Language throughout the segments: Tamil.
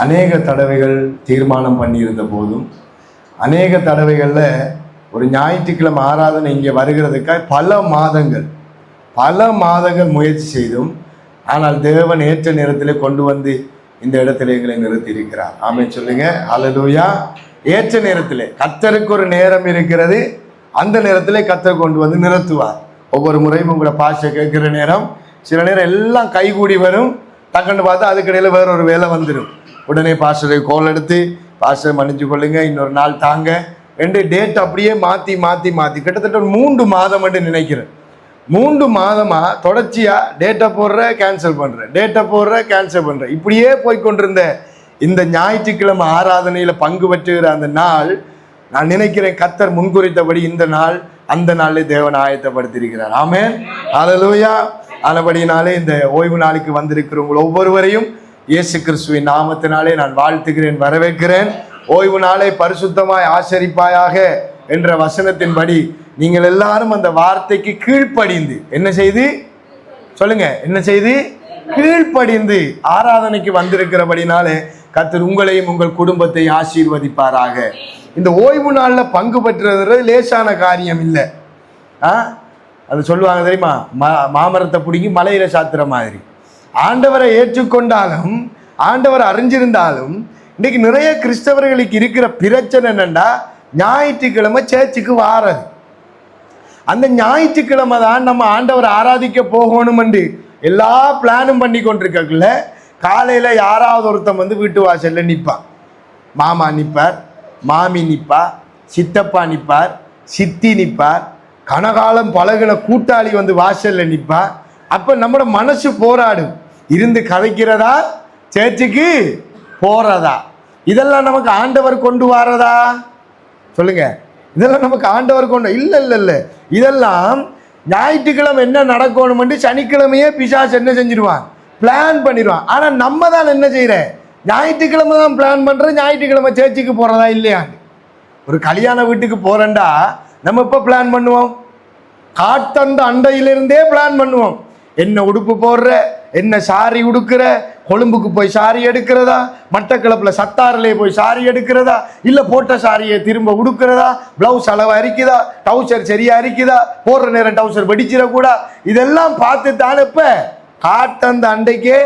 அநேக தடவைகள் தீர்மானம் பண்ணியிருந்த போதும் அநேக தடவைகளில் ஒரு ஞாயிற்றுக்கிழமை ஆராதனை இங்கே வருகிறதுக்காக பல மாதங்கள் முயற்சி செய்தும் ஆனால் தேவன் ஏற்ற நேரத்தில் கொண்டு வந்து இந்த இடத்துல எங்களை நிறுத்தி இருக்கிறார். ஆமென் சொல்லுங்க. அல்லேலூயா. ஏற்ற நேரத்தில் கர்த்தருக்கு ஒரு நேரம் இருக்கிறது. அந்த நேரத்தில் கர்த்தர் கொண்டு வந்து நிறுத்துவார். ஒவ்வொரு முறையும் உங்களை பாஷை கேட்கிற நேரம் சில நேரம் எல்லாம் கைகூடி வரும். டக்குன்னு பார்த்தா அதுக்கிடையில் வேற ஒரு வேலை வந்துடும். உடனே பாஸ்டரை கோல் எடுத்து பாஸ்டரை மன்னிச்சு கொள்ளுங்க, இன்னொரு நாள் தாங்க ரெண்டு டேட் அப்படியே மாற்றி கிட்டத்தட்ட ஒரு 3 மாதம் நினைக்கிறேன். 3 மாதமா தொடர்ச்சியா டேட்டை போடுற கேன்சல் பண்றேன் இப்படியே போய்கொண்டிருந்த இந்த ஞாயிற்றுக்கிழமை ஆராதனையில பங்கு பெற்றுகிற அந்த நாள் நான் நினைக்கிறேன் கர்த்தர் முன்குறித்தபடி இந்த நாள் அந்த நாளிலே தேவன் ஆயத்தப்படுத்தியிருக்கிறார். ஆமென். அல்லேலூயா. ஆனபடினாலே இந்த ஓய்வு நாளுக்கு வந்திருக்கிறவங்க ஒவ்வொருவரையும் இயேசு கிறிஸ்துவின் நாமத்தினாலே நான் வாழ்த்துகிறேன், வரவேற்கிறேன். ஓய்வு நாளை பரிசுத்தமாய் ஆசரிப்பாயாக என்ற வசனத்தின்படி நீங்கள் எல்லாரும் அந்த வார்த்தைக்கு கீழ்ப்படிந்து என்ன செய்து கீழ்ப்படிந்து ஆராதனைக்கு வந்திருக்கிறபடினாலே கர்த்தர் உங்களையும் உங்கள் குடும்பத்தை ஆசீர்வதிப்பாராக. இந்த ஓய்வு நாளில் பங்கு பெற்றது லேசான காரியம் இல்லை. அது சொல்லுவாங்க தெரியுமா, மாமரத்தை பிடிங்கி மலையில சாத்துற மாதிரி. ஆண்டவரை ஏற்றுக்கொண்டாலும் ஆண்டவரை அறிஞ்சிருந்தாலும் இன்னைக்கு நிறைய கிறிஸ்தவர்களுக்கு இருக்கிற பிரச்சனை என்னன்னா, ஞாயிற்றுக்கிழமை சேர்ச்சுக்கு வாரது. அந்த ஞாயிற்றுக்கிழமை தான் நம்ம ஆண்டவரை ஆராதிக்க போகணும் என்று எல்லா பிளானும் பண்ணி கொண்டிருக்கல. காலையில யாராவது ஒருத்தன் வந்து வீட்டு வாசல்ல நிற்பான். மாமா நிற்பார், மாமி நிற்பா, சித்தப்பா நிற்பார், சித்தி நிற்பார், கனகாலம் பழகின கூட்டாளி வந்து வாசல்ல நிற்பா. அப்ப நம்மளோட மனசு போராடும், இருந்து கதைக்கிறதா சேர்ச்சுக்கு போறதா? இதெல்லாம் நமக்கு ஆண்டவர் கொண்டு வாரதா? சொல்லுங்க. இதெல்லாம் நமக்கு ஆண்டவர் கொண்டு இல்ல. இதெல்லாம் ஞாயிற்றுக்கிழமை என்ன நடக்கணும் சனிக்கிழமையே பிசாசு என்ன செஞ்சிருவான், பிளான் பண்ணிடுவான். ஆனா நம்ம தான் என்ன செய்யற, ஞாயிற்றுக்கிழமை தான் பிளான் பண்ற, ஞாயிற்றுக்கிழமை சேர்ச்சுக்கு போறதா இல்லையான்னு. ஒரு கல்யாண வீட்டுக்கு போறேன்டா நம்ம எப்ப பிளான் பண்ணுவோம், காட்டந்த அண்டையிலிருந்தே பிளான் பண்ணுவோம். என்ன உடுப்பு போடுற, என்ன சாரி உடுக்கிற, கொழும்புக்கு போய் சாரி எடுக்கிறதா, மட்டக்களப்புல சத்தாரிலே போய் சாரி எடுக்கிறதா, இல்ல போட்ட சாரியை திரும்ப உடுக்கிறதா, பிளவுஸ் அளவு அரிக்குதா, டவுசர் சரியா அரிக்குதா, போடுற நேரம் டவுசர் வெடிச்சிடக்கூடா, இதெல்லாம் பார்த்து தானே இப்ப காட்டந்த அண்டைக்கே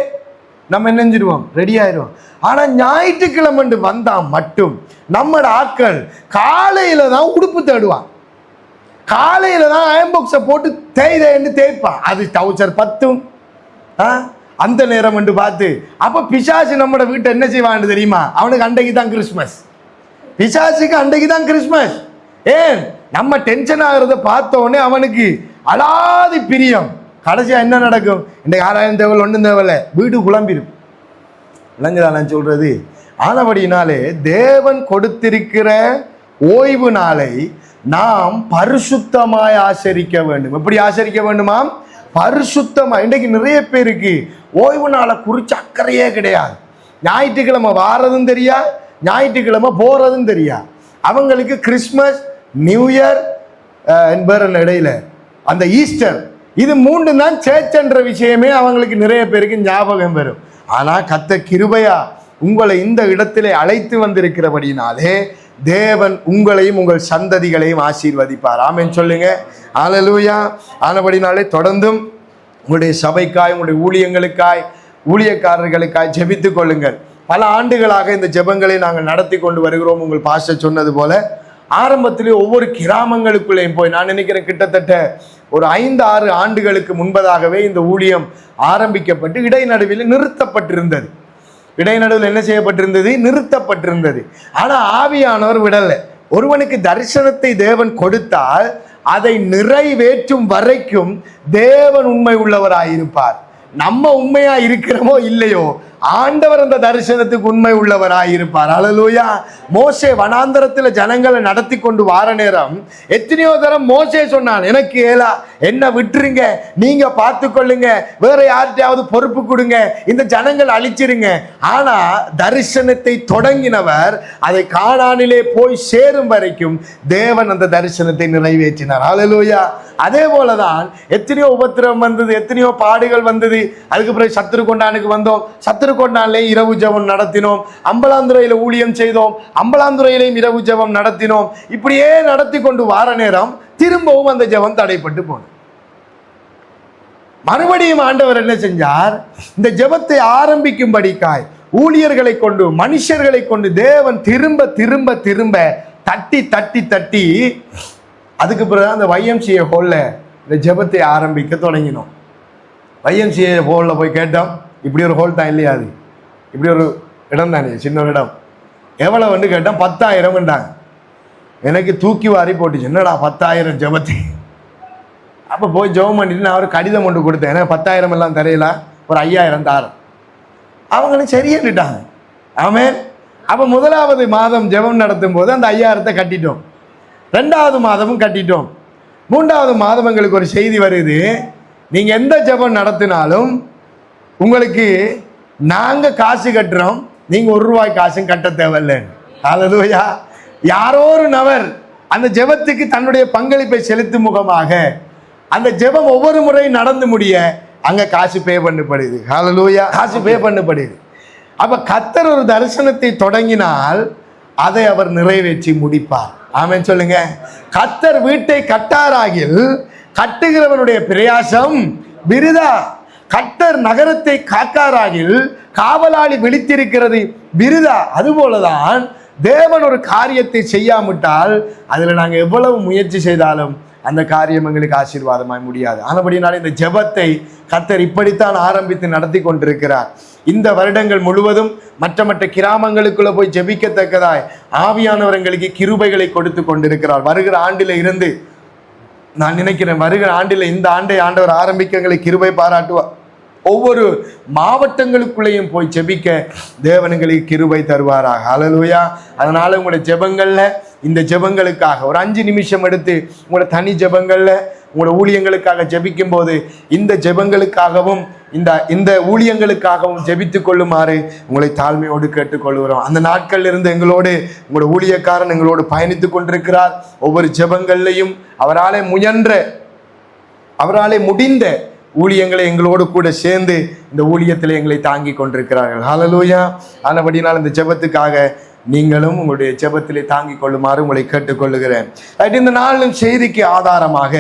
நம்ம என்னஞ்சிடுவோம், ரெடி ஆயிடுவோம். ஆனா ஞாயிற்றுக்கிழமை வந்தா மட்டும் நம்மட ஆட்கள் காலையில தான் உடுப்பு தேடுவான், காலையில தான் அயன்பாக்ஸை போட்டு தேய்ப்பான். அது டவுசர் பத்தும் அந்த நேரம் பார்த்து. அப்ப பிசாசு நம்ம வீட்டை என்ன செய்வான்னு தெரியுமா, அவனுக்கு அன்றைக்கு தான் கிறிஸ்மஸ். பிசாசுக்கு அன்றைக்கு தான் கிறிஸ்மஸ். ஏன், நம்ம டென்ஷன் ஆகிறத பார்த்த உடனே அவனுக்கு அலாதி பிரியம். கடைசியா என்ன நடக்கும், இந்த 6000 தேவல் ஒன்றும் தேவல, வீடு குழம்பிடும். விளங்குதா நான் சொல்றது? ஆனபடினாலே தேவன் கொடுத்திருக்கிற ஓய்வு நாளை நாம் பரிசுத்தமாய் ஆசரிக்க வேண்டும். எப்படி ஆசரிக்க வேண்டுமாம்? பரிசுத்தமா. இன்றைக்கு நிறைய பேருக்கு ஓய்வு நாளை குறிச்சு அக்கறையே கிடையாது. ஞாயிற்றுக்கிழமை வாரதும் தெரியா, ஞாயிற்றுக்கிழமை போறதும் தெரியா. அவங்களுக்கு கிறிஸ்மஸ், நியூ இயர் என்பதன் இடையில அந்த ஈஸ்டர், இது 3 தான் சேர்ச் என்ற விஷயமே அவங்களுக்கு நிறைய பேருக்கு ஞாபகம் வரும். ஆனா கர்த்தர் கிருபையா உங்களை இந்த இடத்திலே அழைத்து வந்திருக்கிறபடினாலே தேவன் உங்களையும் உங்கள் சந்ததிகளையும் ஆசீர்வதிப்பார். ஆமென் சொல்லுங்க. அல்லேலூயா. ஆனபடினாலே தொடர்ந்தும் உங்களுடைய சபைக்காய், உங்களுடைய ஊழியங்களுக்காய், ஊழியக்காரர்களுக்காய் ஜெபித்துக் கொள்ளுங்கள். பல ஆண்டுகளாக இந்த ஜெபங்களை நாங்கள் நடத்தி கொண்டு வருகிறோம். உங்கள் பாஸ்டர் சொன்னது போல ஆரம்பத்திலே ஒவ்வொரு கிராமங்களுக்குள்ளேயும் போய், நான் நினைக்கிறேன் கிட்டத்தட்ட ஒரு 5-6 ஆண்டுகளுக்கு முன்பதாகவே இந்த ஊழியம் ஆரம்பிக்கப்பட்டு இடைநடுவில் நிறுத்தப்பட்டிருந்தது. இடைநடுவில் என்ன செய்யப்பட்டிருந்தது, நிறுத்தப்பட்டிருந்தது. ஆனா ஆவியானவர் விடல. ஒருவனுக்கு தரிசனத்தை தேவன் கொடுத்தால் அதை நிறைவேற்றும் வரைக்கும் தேவன் உண்மை உள்ளவராயிருப்பார். நம்ம உண்மையா இருக்கிறோமோ இல்லையோ, ஆண்டவர் அந்த தரிசனத்துக்கு உண்மை உள்ளவராயிருப்பார். அல்லேலூயா. மோசே வனாந்தரத்தில் ஜனங்களை நடத்தி கொண்டு வார நேரம் எத்தனையோ தரம் மோசே சொன்னான், எனக்கு ஏலா, என்ன விட்டுருங்க, நீங்க பார்த்து கொள்ளுங்க, வேற யார்கிட்டயாவது பொறுப்பு கொடுங்க, இந்த ஜனங்கள் அழிச்சிருங்க. ஆனா தரிசனத்தை தொடங்கினவர் அதை கானானிலே போய் சேரும் வரைக்கும் தேவன் அந்த தரிசனத்தை நிறைவேற்றினார். ஹல்லேலூயா. அதே போலதான் எத்தனையோ உபத்திரவம் வந்தது, எத்தனையோ பாடுகள் வந்தது. அதுக்கு பிறகு சத்துருக்கொண்டானுக்கு வந்தோம். சத்துருக்கொண்டானிலே இரவு ஜெபம் நடத்தினோம். அம்பலாந்துறையில ஊழியம் செய்தோம். அம்பலாந்துறையிலையும் இரவு ஜெபம் நடத்தினோம். இப்படியே நடத்தி கொண்டு வார நேரம் திரும்பவும் அந்த ஜெபம் தடைப்பட்டு போனது. மறுபடியும் ஆண்டவர் என்ன செஞ்சார்? இந்த ஜெபத்தை ஆரம்பிக்கும்படிக்காய் ஊழியர்களை கொண்டு, மனுஷர்களை கொண்டு தேவன் திரும்ப திரும்ப திரும்ப தட்டி தட்டி தட்டி அதுக்கு பிறகு அந்த YMCA ஹோல்ல இந்த ஜெபத்தை ஆரம்பிக்க தொடங்கினோம். YMCA ஹோல்ல போய் கேட்டோம், இப்படி ஒரு ஹோல் தான் இல்லையா, அது இப்படி ஒரு இடம் தானே, சின்ன ஒரு இடம், எவ்வளவு வந்து கேட்டோம், 10,000ண்டாங்க. எனக்கு தூக்கி வாரி போட்டுச்சு, என்னடா 10,000 ஜெபத்தை. அப்போ போய் ஜெபம் பண்ணிட்டு நான் ஒரு கடிதம் கொண்டு கொடுத்தேன், ஏன்னா 10,000 எல்லாம் தரையில ஒரு 5,000 தாரம். அவங்களும் சரியாட்டாங்க. ஆமென். அப்போ முதலாவது மாதம் ஜெபம் நடத்தும் போது அந்த 5,000 கட்டிட்டோம். 2வது மாதமும் கட்டிட்டோம். 3வது மாதம் எங்களுக்கு ஒரு செய்தி வருது, நீங்க எந்த ஜெபம் நடத்தினாலும் உங்களுக்கு நாங்க காசு கட்டுறோம், நீங்க ₹1 காசும் கட்ட தேவையில்லை. ஹல்லேலூயா. யாரோ ஒரு நபர் அந்த ஜெபத்துக்கு தன்னுடைய பங்களிப்பை செலுத்தும் முகமாக அந்த ஜெபம் ஒவ்வொரு முறையும் நடந்து முடிய அங்க காசு பே பண்ணப்படுது. ஹல்லேலூயா. காசு பே பண்ணப்படுது. அப்ப கர்த்தர் ஒரு தரிசனத்தை தொடங்கினால் அதை அவர் நிறைவேற்றி முடிப்பார். ஆமென் சொல்லுங்க. கர்த்தர் வீட்டை கட்டாராகில் கட்டுகிறவனுடைய பிரயாசம் விருதா. கர்த்தர் நகரத்தை காக்காராகில் காவலாளி விழித்திருக்கிறது விருதா. அதுபோலதான் தேவன் ஒரு காரியத்தை செய்யாவிட்டால் அதுல நாங்க எவ்வளவு முயற்சி செய்தாலும் அந்த காரியம் எங்களுக்கு ஆசீர்வாதமாய் முடியாது. ஆனபடினால இந்த ஜெபத்தை கர்த்தர் இப்படித்தான் ஆரம்பித்து நடத்தி கொண்டிருக்கிறார். இந்த வருடங்கள் முழுவதும் மற்ற மற்ற கிராமங்களுக்குள்ள போய் ஜெபிக்கத்தக்கதாய் ஆவியானவர் எங்களுக்கு கிருபைகளை கொடுத்து கொண்டிருக்கிறார். வருகிற ஆண்டில இருந்து நான் நினைக்கிறேன், வருகிற ஆண்டில இந்த ஆண்டை ஆண்டவர் ஆரம்பிக்க எங்களை கிருபை பாராட்டுவார். ஒவ்வொரு மாவட்டங்களுக்குள்ளேயும் போய் ஜெபிக்க தேவனுங்களுக்கு கிருபை தருவாராக. ஹல்லேலூயா. அதனால உங்களுடைய ஜெபங்கள்ல, இந்த ஜெபங்களுக்காக ஒரு 5 நிமிஷம் எடுத்து உங்களோட தனி ஜெபங்கள்ல உங்களோட ஊழியங்களுக்காக ஜெபிக்கும் போது இந்த ஜெபங்களுக்காகவும் இந்த ஊழியங்களுக்காகவும் ஜெபித்துக் கொள்ளுமாறு உங்களை தாழ்மையோடு கேட்டுக்கொள்கிறோம். அந்த நாட்கள்ல இருந்து எங்களோடு உங்களோட ஊழியக்காரன் எங்களோடு பயணித்துக் கொண்டிருக்கிறார். ஒவ்வொரு ஜெபங்கள்லையும் அவராலே முடிந்த ஊழியங்களை எங்களோடு கூட சேர்ந்து இந்த ஊழியத்தில் எங்களை தாங்கி கொண்டிருக்கிறார்கள். ஹல்லேலூயா. ஆனபடினால் இந்த ஜெபத்துக்காக நீங்களும் உங்களுடைய ஜெபத்திலே தாங்கிக் கொள்ளுமாறு உங்களை கேட்டுக்கொள்ளுகிறேன். இந்த நாளின் செய்திக்கு ஆதாரமாக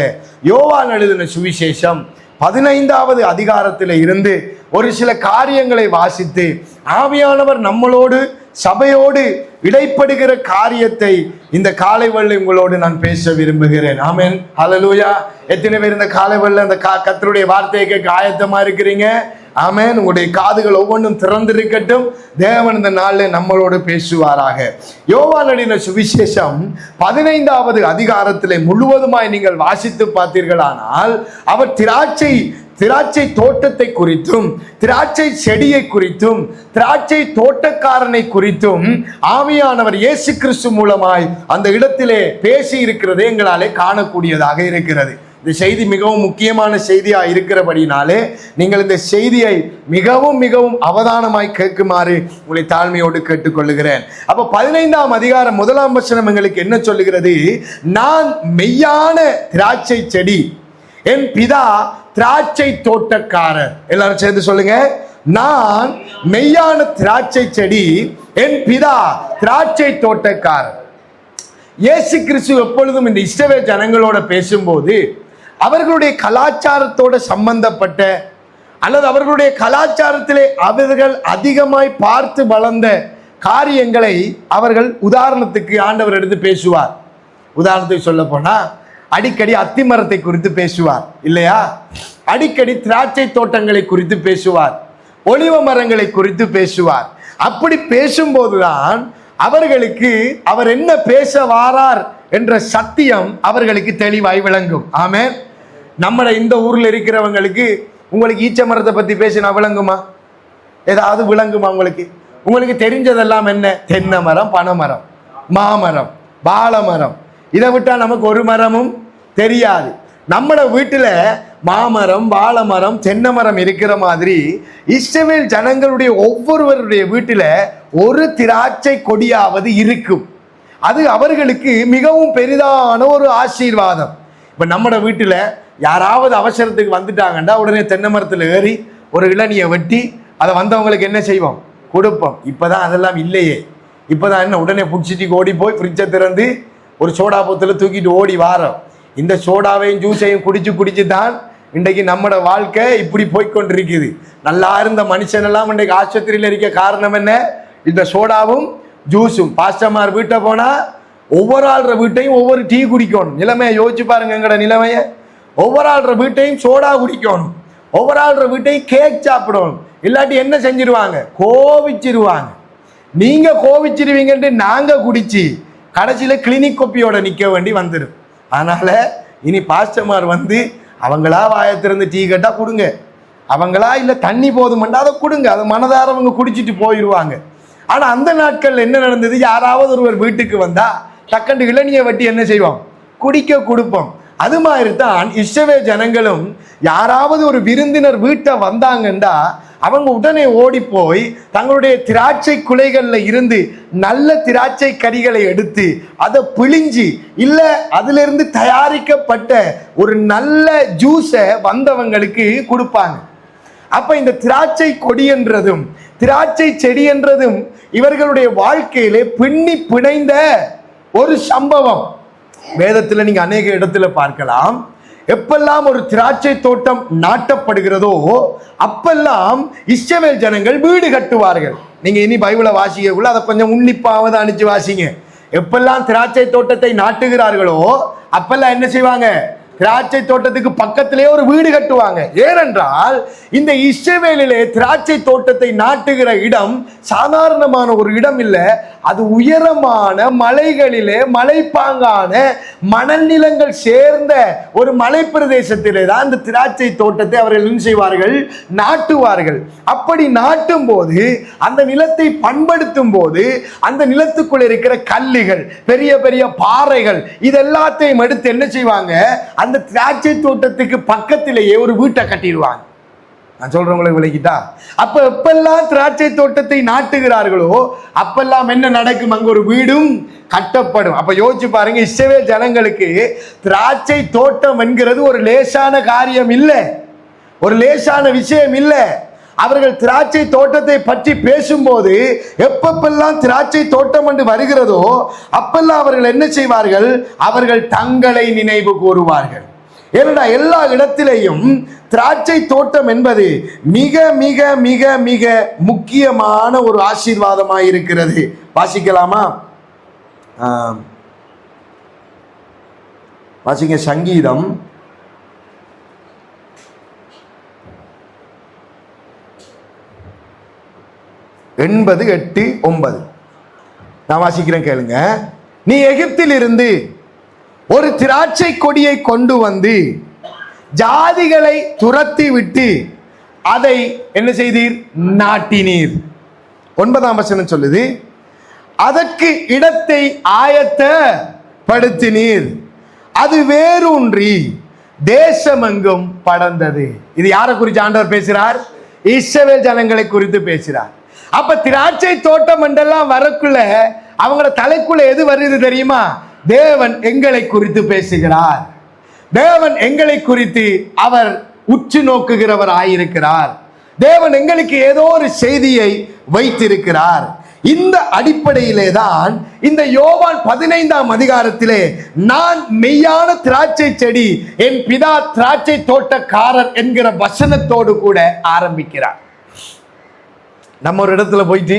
யோவான் எழுதின சுவிசேஷம் 15வது அதிகாரத்தில் இருந்து ஒரு சில காரியங்களை வாசித்து ஆவியானவர் நம்மளோடு சபையோடு இடைப்படுகிற காரியத்தை இந்த காலை வேளையில் உங்களோடு நான் பேச விரும்புகிறேன். ஆமென். ஹல்லேலூயா. எத்தனை பேர் இந்த காலை வேளையில் அந்த கர்த்தருடைய வார்த்தையை கேட்க ஆயத்தமா இருக்கிறீங்க? ஆமென். உங்களுடைய காதுகள் ஒவ்வொன்றும் திறந்திருக்கட்டும். தேவன் இந்த நாளில் நம்மளோடு பேசுவாராக. யோவான் எழுதின சுவிசேஷம் 15வது அதிகாரத்திலே முழுவதுமாய் நீங்கள் வாசித்து பார்த்தீர்களானால் அவர் திராட்சை தோட்டத்தை குறித்தும், திராட்சை செடியை குறித்தும், திராட்சை தோட்டக்காரனை குறித்தும் ஆவியானவர் இயேசு கிறிஸ்து மூலமாய் அந்த இடத்திலே பேசி இருக்கிறது எங்களாலே காணக்கூடியதாக இருக்கிறது. இந்த செய்தி மிகவும் முக்கியமான செய்தியா இருக்கிறபடினாலே நீங்கள் இந்த செய்தியை மிகவும் மிகவும் அவதானமாய் கேட்குமாறு உங்களை தாழ்மையோடு கேட்டுக்கொள்ளுகிறேன். அப்ப 15ஆம் அதிகாரம் 1ஆம் வசனம் எங்களுக்கு என்ன சொல்லுகிறது? நான் மெய்யான திராட்சை செடி, என் பிதா திராட்சை தோட்டக்காரர். எல்லாரும் சேர்ந்து சொல்லுங்க, நான் மெய்யான திராட்சை செடி, என் பிதா திராட்சை தோட்டக்காரர். இயேசு கிறிஸ்து எப்பொழுதும் இந்த இஸ்ரவேல் ஜனங்களோட பேசும்போது அவர்களுடைய கலாச்சாரத்தோட சம்பந்தப்பட்ட அல்லது அவர்களுடைய கலாச்சாரத்திலே அவர்கள் அதிகமாய் பார்த்து வளர்ந்த காரியங்களை அவர்கள் உதாரணத்துக்கு ஆண்டவர் எடுத்து பேசுவார். உதாரணத்துக்கு சொல்ல போனா அடிக்கடி அத்திமரத்தை குறித்து பேசுவார் இல்லையா? அடிக்கடி திராட்சை தோட்டங்களை குறித்து பேசுவார், ஒலிவ மரங்களை குறித்து பேசுவார். அப்படி பேசும்போதுதான் அவர்களுக்கு அவர் என்ன பேச வாரார் என்ற சத்தியம் அவர்களுக்கு தெளிவாய் விளங்கும். ஆமென். நம்ம இந்த ஊர்ல இருக்கிறவங்களுக்கு உங்களுக்கு ஈச்ச மரத்தை பத்தி பேசினா விளங்குமா? ஏதாவது விளங்குமா? உங்களுக்கு தெரிஞ்சதெல்லாம் என்ன? தென்னை மரம், பனைமரம், மாமரம், வாழை மரம். இதை விட்டா நமக்கு ஒரு மரமும் தெரியாது. நம்மட வீட்டுல மாமரம், வாழைமரம், தென்னை மரம் இருக்கிற மாதிரி இஸ்ரவேல் ஜனங்களுடைய ஒவ்வொருவருடைய வீட்டுல ஒரு திராட்சை கொடியாவது இருக்கும். அது அவர்களுக்கு மிகவும் பெரிதான ஒரு ஆசீர்வாதம். இப்ப நம்மட வீட்டுல யாராவது அவசரத்துக்கு வந்துட்டாங்கன்னா உடனே தென்னை மரத்துல ஏறி ஒரு இளநியை வெட்டி அதை வந்தவங்களுக்கு என்ன செய்வோம்? கொடுப்போம். இப்பதான் அதெல்லாம் இல்லையே. இப்பதான் என்ன, உடனே புடிச்சிட்டு ஓடி போய் ஃப்ரிட்ஜை திறந்து ஒரு சோடா போத்துல தூக்கிட்டு ஓடி வாரோம். இந்த சோடாவையும் ஜூஸையும் குடிச்சு தான் இன்றைக்கு நம்மட வாழ்க்கை இப்படி போய்கொண்டிருக்குது. நல்லா இருந்த மனுஷனெல்லாம் இன்றைக்கு ஆஸ்பத்திரியில் இருக்க காரணம் என்ன? இந்த சோடாவும் ஜூஸும். பாஸ்டர்மார் வீட்டை போனா ஒவ்வொரு ஆள்ற வீட்டையும் ஒவ்வொரு டீ குடிக்கணும். நிலைமையை யோசிச்சு பாருங்க. எங்கட நிலைமைய ஒவ்வொரு ஆள்ற வீட்டையும் சோடா குடிக்கணும், ஒவ்வொரு ஆள்ற வீட்டையும் கேக் சாப்பிடணும். இல்லாட்டி என்ன செஞ்சிருவாங்க? கோவிச்சிருவாங்க. நீங்க கோவிச்சிருவீங்கன்ட்டு நாங்க குடிச்சு கடைசியில கிளினிக் கொப்பியோட நிக்க வேண்டி வந்துடும். அதனால இனி பாஸ்டர்மார் வந்து அவங்களா வாயத்திறந்து டீ கேட்டா கொடுங்க, அவங்களா இல்ல தண்ணி போதுமெண்டா அதை கொடுங்க, அதை மனதார அவங்க குடிச்சிட்டு போயிடுவாங்க. ஆனா அந்த நாட்கள் என்ன நடந்தது? யாராவது ஒருவர் வீட்டுக்கு வந்தா டக்கண்டு இளநியை வட்டி என்ன செய்வோம்? குடிக்க கொடுப்போம். அது மாதிரி தான் இஸ்ரவேல் ஜனங்களும் யாராவது ஒரு விருந்தினர் வீட்டை வந்தாங்கன்னா அவங்க உடனே ஓடி போய் தங்களுடைய திராட்சை குலைகள்ல இருந்து நல்ல திராட்சை கறிகளை எடுத்து அதை பிழிஞ்சி இல்ல அதுல இருந்து தயாரிக்கப்பட்ட ஒரு நல்ல ஜூஸை வந்தவங்களுக்கு கொடுப்பாங்க. அப்ப இந்த திராட்சை கொடி என்றதும் திராட்சை செடி என்றதும் இவர்களுடைய வாழ்க்கையிலே பின்னி பிணைந்த ஒரு சம்பவம். வேதத்துல நீங்க அநேக இடத்துல பார்க்கலாம். எப்பெல்லாம் ஒரு திராட்சை தோட்டம் நாட்டப்படுகிறதோ அப்பெல்லாம் இஸ்ரவேல் ஜனங்கள் வீடு கட்டுவார்கள். நீங்க இனி பைபிளை வாசிக்கக்குள்ள அதை கொஞ்சம் உன்னிப்பாவது அனுப்பிச்சு வாசிங்க. எப்பெல்லாம் திராட்சை தோட்டத்தை நாட்டுகிறார்களோ அப்பெல்லாம் என்ன செய்வாங்க? திராட்சை தோட்டத்துக்கு பக்கத்திலே ஒரு வீடு கட்டுவாங்க. ஏனென்றால் இந்த இஸ்ரவேலிலே திராட்சை தோட்டத்தை நாட்டுகிற இடம் சாதாரணமான ஒரு இடம் இல்லை. அது உயரமான மலைகளிலே மலைப்பாங்கான மணல் நிலங்கள் சேர்ந்த ஒரு மலை பிரதேசத்திலே தான் இந்த திராட்சை தோட்டத்தை அவர்கள் என்ன செய்வார்கள்? நாட்டுவார்கள். அப்படி நாட்டும் போது அந்த நிலத்தை பண்படுத்தும் போது அந்த நிலத்துக்குள்ள இருக்கிற கல்லுகள், பெரிய பெரிய பாறைகள், இதெல்லாத்தையும் எடுத்து என்ன செய்வாங்க? அந்த திராட்சை தோட்டத்துக்கு பக்கத்திலேயே ஒரு வீட்டை கட்டிடுவாங்க. நான் சொல்றவங்களுக்கு விளக்கிட்டா? அப்ப எப்பெல்லாம் திராட்சை தோட்டத்தை நாட்டுகிறார்களோ அப்பெல்லாம் என்ன நடக்கும்? அங்க ஒரு வீடும் கட்டப்படும். அப்ப யோசிச்சு பாருங்க, இஸ்ரவேல் ஜனங்களுக்கு திராட்சை தோட்டம் என்கிறது ஒரு லேசான காரியம் இல்லை, ஒரு லேசான விஷயம் இல்லை. அவர்கள் திராட்சை தோட்டத்தை பற்றி பேசும்போது எப்பப்பெல்லாம் திராட்சை தோட்டம் என்று வருகிறதோ அப்பெல்லாம் அவர்கள் என்ன செய்வார்கள்? அவர்கள் தங்களை நினைவு கூறுவார்கள். ஏனென்றா எல்லா இடத்திலேயும் திராட்சை தோட்டம் என்பது மிக மிக மிக மிக முக்கியமான ஒரு ஆசீர்வாதமாக இருக்கிறது. வாசிக்கலாமா? வாசிங்க. சங்கீதம் 80:8-9 நான் வாசிக்கிறேன், கேளுங்க. நீ எகிப்தில் இருந்து ஒரு திராட்சை கொடியை கொண்டு வந்து ஜாதிகளை துரத்தி விட்டு அதை என்ன செய்தீர்? நாட்டினீர். 9ஆம் வசனம் சொல்லுது, அதற்கு இடத்தை ஆயத்தப்படுத்தினீர், அது வேரூன்றி தேசமெங்கும் படர்ந்தது. இது யாரை குறித்து ஆண்டவர் பேசுறார்? இஸ்ரவேல் ஜனங்களை குறித்து பேசுறார். அப்ப திராட்சை தோட்டம் என்றெல்லாம் வரக்குள்ள அவங்களோட தலைக்குள்ள எது வருது தெரியுமா? தேவன் எங்களை குறித்து பேசுகிறார், தேவன் எங்களை குறித்து அவர் உற்று நோக்குகிறவர் ஆயிருக்கிறார், தேவன் எங்களுக்கு ஏதோ ஒரு செய்தியை வைத்திருக்கிறார். இந்த அடிப்படையிலே தான் இந்த யோவான் 15ஆம் அதிகாரத்திலே நான் மெய்யான திராட்சை செடி, என் பிதா திராட்சை தோட்டக்காரர் என்கிற வசனத்தோடு கூட ஆரம்பிக்கிறார். நம்ம ஒரு இடத்துல போயிட்டு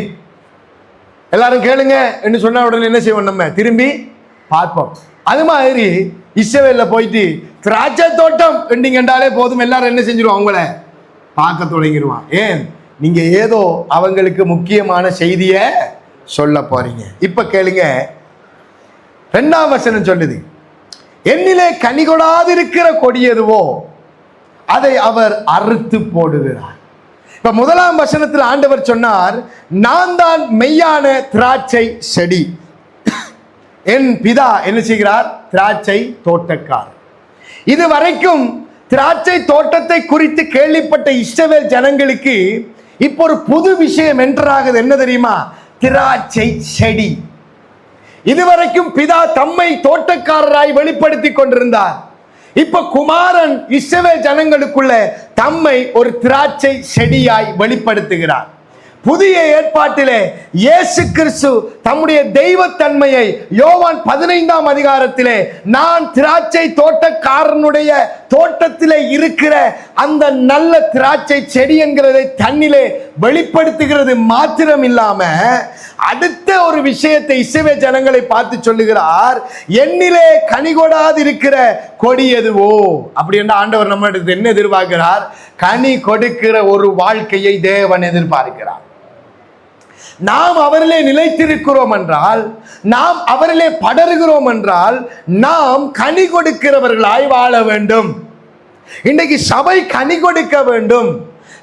எல்லாரும் கேளுங்க என்று சொன்ன உடனே என்ன செய்வோம்? நம்ம திரும்பி பார்ப்போம். அது மாதிரி இஸ்ரவேல்ல போயிட்டு திராட்சை தோட்டம் என்றாலே போதும், எல்லாரும் என்ன செஞ்சிருவோம்? அவங்கள பார்க்க தொடங்கிடுவான். ஏன்? நீங்க ஏதோ அவங்களுக்கு முக்கியமான செய்தியை சொல்ல போறீங்க. இப்ப கேளுங்க, 2ஆம் வசனம் சொல்லுது, என்னிலே கனி கொடாதிருக்கிற கொடி எதுவோ அதை அவர் அறுத்து போடுகிறார். இப்ப 1ஆம் வசனத்தில் ஆண்டவர் சொன்னார், நான் தான் மெய்யான திராட்சை செடி, என் பிதா என்ன செய்கிறார்? திராட்சை தோட்டக்காரர். இதுவரைக்கும் திராட்சை தோட்டத்தை குறித்து கேள்விப்பட்ட இஸ்ரவேல் ஜனங்களுக்கு இப்போ ஒரு புது விஷயம் என்றாகுது. என்ன தெரியுமா? திராட்சை செடி. இதுவரைக்கும் பிதா தம்மை தோட்டக்காரராய் வெளிப்படுத்தி கொண்டிருந்தார். இப்ப குமாரன் இஸ்ரவேல் ஜனங்களுக்குள்ள தம்மை ஒரு திராட்சை செடியாய் வெளிப்படுத்துகிறார். புதிய ஏற்பாட்டிலே இயேசு கிறிஸ்து தம்முடைய தெய்வத்தன்மையை யோவான் 15ஆம் அதிகாரத்திலே நான் திராட்சை தோட்டக்காரனுடைய தோட்டத்திலே இருக்கிற அந்த நல்ல திராட்சை செடி என்கிறதை தன்னிலே வெளிப்படுத்துகிறது மாத்திரம் இல்லாம அடுத்த ஒரு விஷயத்தை இஸ்ரவேல் ஜனங்களை பார்த்து சொல்லுகிறார், என்னிலே கனி கொடாது இருக்கிற கொடி எதுவோ. அப்படி என்ற ஆண்டவர் நம்ம என்ன எதிர்பார்க்கிறார்? கனி கொடுக்கிற ஒரு வாழ்க்கையை தேவன் எதிர்பார்க்கிறார். நாம் அவரிலே நிலைத்திருக்கிறோம் என்றால், நாம் அவரிலே படருகிறோம் என்றால், நாம் கனி கொடுக்கிறவர்களாய் வாழ வேண்டும். இன்றைக்கு சபை கனி கொடுக்க வேண்டும்.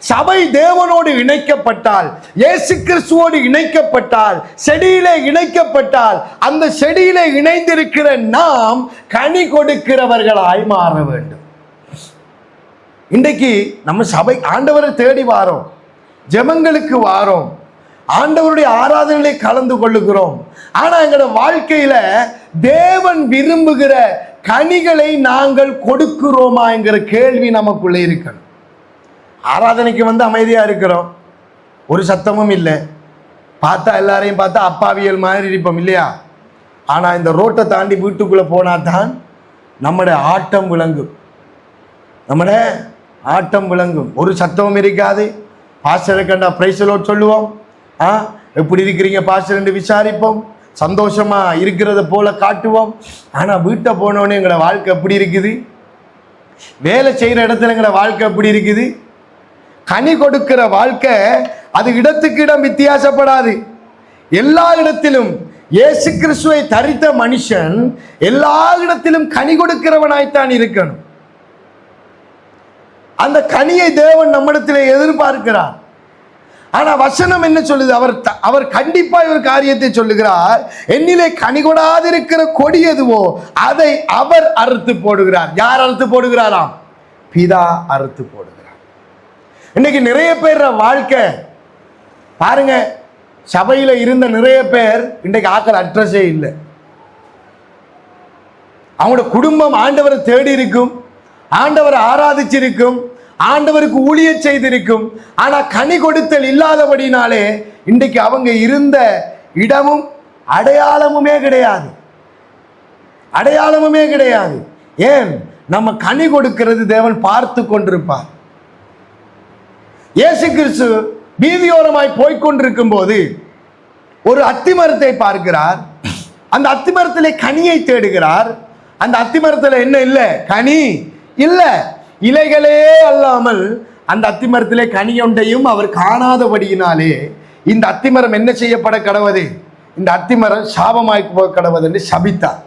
சபை தேவனோடு இணைக்கப்பட்டால், இயேசு கிறிஸ்துவோடு இணைக்கப்பட்டால், செடியிலே இணைக்கப்பட்டால், அந்த செடியிலே இணைந்திருக்கிற நாம் கனி கொடுக்கிறவர்களாய் மாற வேண்டும். இன்றைக்கு நம்ம சபை ஆண்டவரை தேடி வாரோம், ஜெபங்களுக்கு வாரோம், ஆண்டவருடைய ஆராதனைகளை கலந்து கொள்ளுகிறோம். ஆனா எங்களோட வாழ்க்கையில தேவன் விரும்புகிற கனிகளை நாங்கள் கொடுக்கிறோமா என்கிற கேள்வி நமக்குள்ளே இருக்கணும். ஆராதனைக்கு வந்து அமைதியா இருக்கிறோம், ஒரு சத்தமும் இல்லை, பார்த்தா எல்லாரையும் பார்த்தா அப்பாவியல் மாதிரி இருப்போம் இல்லையா? ஆனா இந்த ரோட்டை தாண்டி வீட்டுக்குள்ள போனா தான் நம்முடைய ஆட்டம் விளங்கும். நம்முடைய ஆட்டம் விளங்கும். ஒரு சத்தமும் இருக்காது. பாஸ்டரை கண்டா பிரைஸ் லோட் சொல்லுவோம், எப்படி இருக்கிறீங்க பாஸ்டர் என்று விசாரிப்போம், சந்தோஷமா இருக்கிறத போல காட்டுவோம். ஆனா வீட்டை போனோடனே எங்களோட வாழ்க்கை எப்படி இருக்குது? வேலை செய்யற இடத்துல எங்களோட வாழ்க்கை எப்படி இருக்குது? கனி கொடுக்கிற வாழ்க்கை அது இடத்துக்கு இடம் வித்தியாசப்படாது. எல்லா இடத்திலும் இயேசு கிறிஸ்துவை தரித்த மனுஷன் எல்லா இடத்திலும் கனி கொடுக்கிறவனாய்த்தான் இருக்கணும். அந்த கனியை தேவன் நம்மிடத்திலே எதிர்பார்க்கிறார். ஆனா வசனம் என்ன சொல்லுது? அவர் கண்டிப்பா ஒரு காரியத்தை சொல்லுகிறார், என்னிலே கனி கொடாதிருக்கிற கொடி எதுவோ அதை அவர் அறுத்து போடுகிறார். யார் அறுத்து போடுகிறாராம்? பிதா அறுத்து போடுகிறார். இன்னைக்கு நிறைய பேர் வாழ்க்கை பாருங்க, சபையில இருந்த நிறைய பேர் இன்றைக்கு ஆக்கள் அட்ரஸே இல்லை. அவங்களோட குடும்பம் ஆண்டவரை தேடி இருக்கும், ஆண்டவரை ஆராதிச்சிருக்கும், ஆண்டவருக்கு ஊழிய செய்திருக்கும். ஆனா கனி கொடுத்தல் இல்லாதபடினாலே இன்றைக்கு அவங்க இருந்த இடமும் அடையாளமுமே கிடையாது. அடையாளமுமே கிடையாது. ஏன்? நம்ம கனி கொடுக்கிறது தேவன் பார்த்து கொண்டிருப்பார். இயேசு கிறிஸ்து வீதியோரமாய் போய்கொண்டிருக்கும் போது ஒரு அத்திமரத்தை பார்க்கிறார். அந்த அத்திமரத்திலே கனியை தேடுகிறார். அந்த அத்திமரத்தில் என்ன இல்லை? கனி இல்லை. இலைகளே அல்லாமல் அந்த அத்திமரத்திலே கனியொன்றையும் அவர் காணாதபடியினாலே இந்த அத்திமரம் என்ன செய்யப்பட கடவது? இந்த அத்திமரம் சாபமாய் போக கடவது என்று சபித்தார்.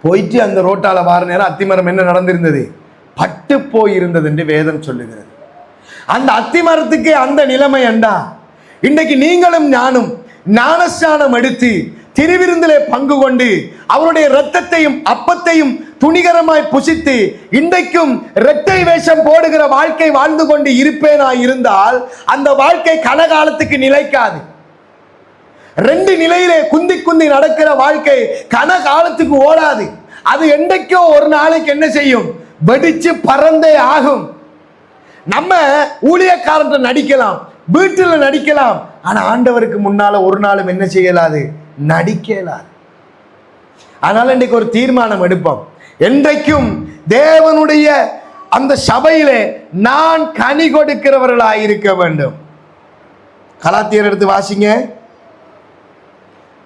போயிட்டு அந்த ரோட்டால வார நேரம் அத்திமரம் என்ன நடந்திருந்தது? பட்டு போயிருந்தது என்று வேதம் சொல்லுகிறது. அந்த அத்திமரத்துக்கு அந்த நிலைமை என்றா இன்றைக்கு நீங்களும் நானும் ஞானஸ்நானம் எடுத்து திருவிருந்திலே பங்கு கொண்டு அவருடைய இரத்தத்தையும் அப்பத்தையும் துணிகரமாய் புசித்து இன்றைக்கும் இரட்டை வேஷம் போடுகிற வாழ்க்கை வாழ்ந்து கொண்டு இருப்பேனா இருந்தால் அந்த வாழ்க்கை கனகாலத்துக்கு நிலைக்காது. ரெண்டு நிலையிலே குந்தி குந்தி நடக்கிற வாழ்க்கை கனகாலத்துக்கு ஓடாது. அது என்றைக்கோ ஒரு நாளைக்கு என்ன செய்யும்? வெடிச்சு பறந்தே ஆகும். நம்ம ஊழியக்காரன் நடிக்கலாம், வீட்டில் நடிக்கலாம், ஆனா ஆண்டவருக்கு முன்னால ஒரு நாளும் என்ன செய்யலாது? நடிக்கலாது. அதனால இன்றைக்கு ஒரு தீர்மானம் எடுப்போம், என்றைக்கும் தேவனுடைய அந்த சபையிலே நான் கனி கொடுக்கிறவர்களாய் இருக்க வேண்டும். கலாத்தியர் எடுத்து வாசிங்க.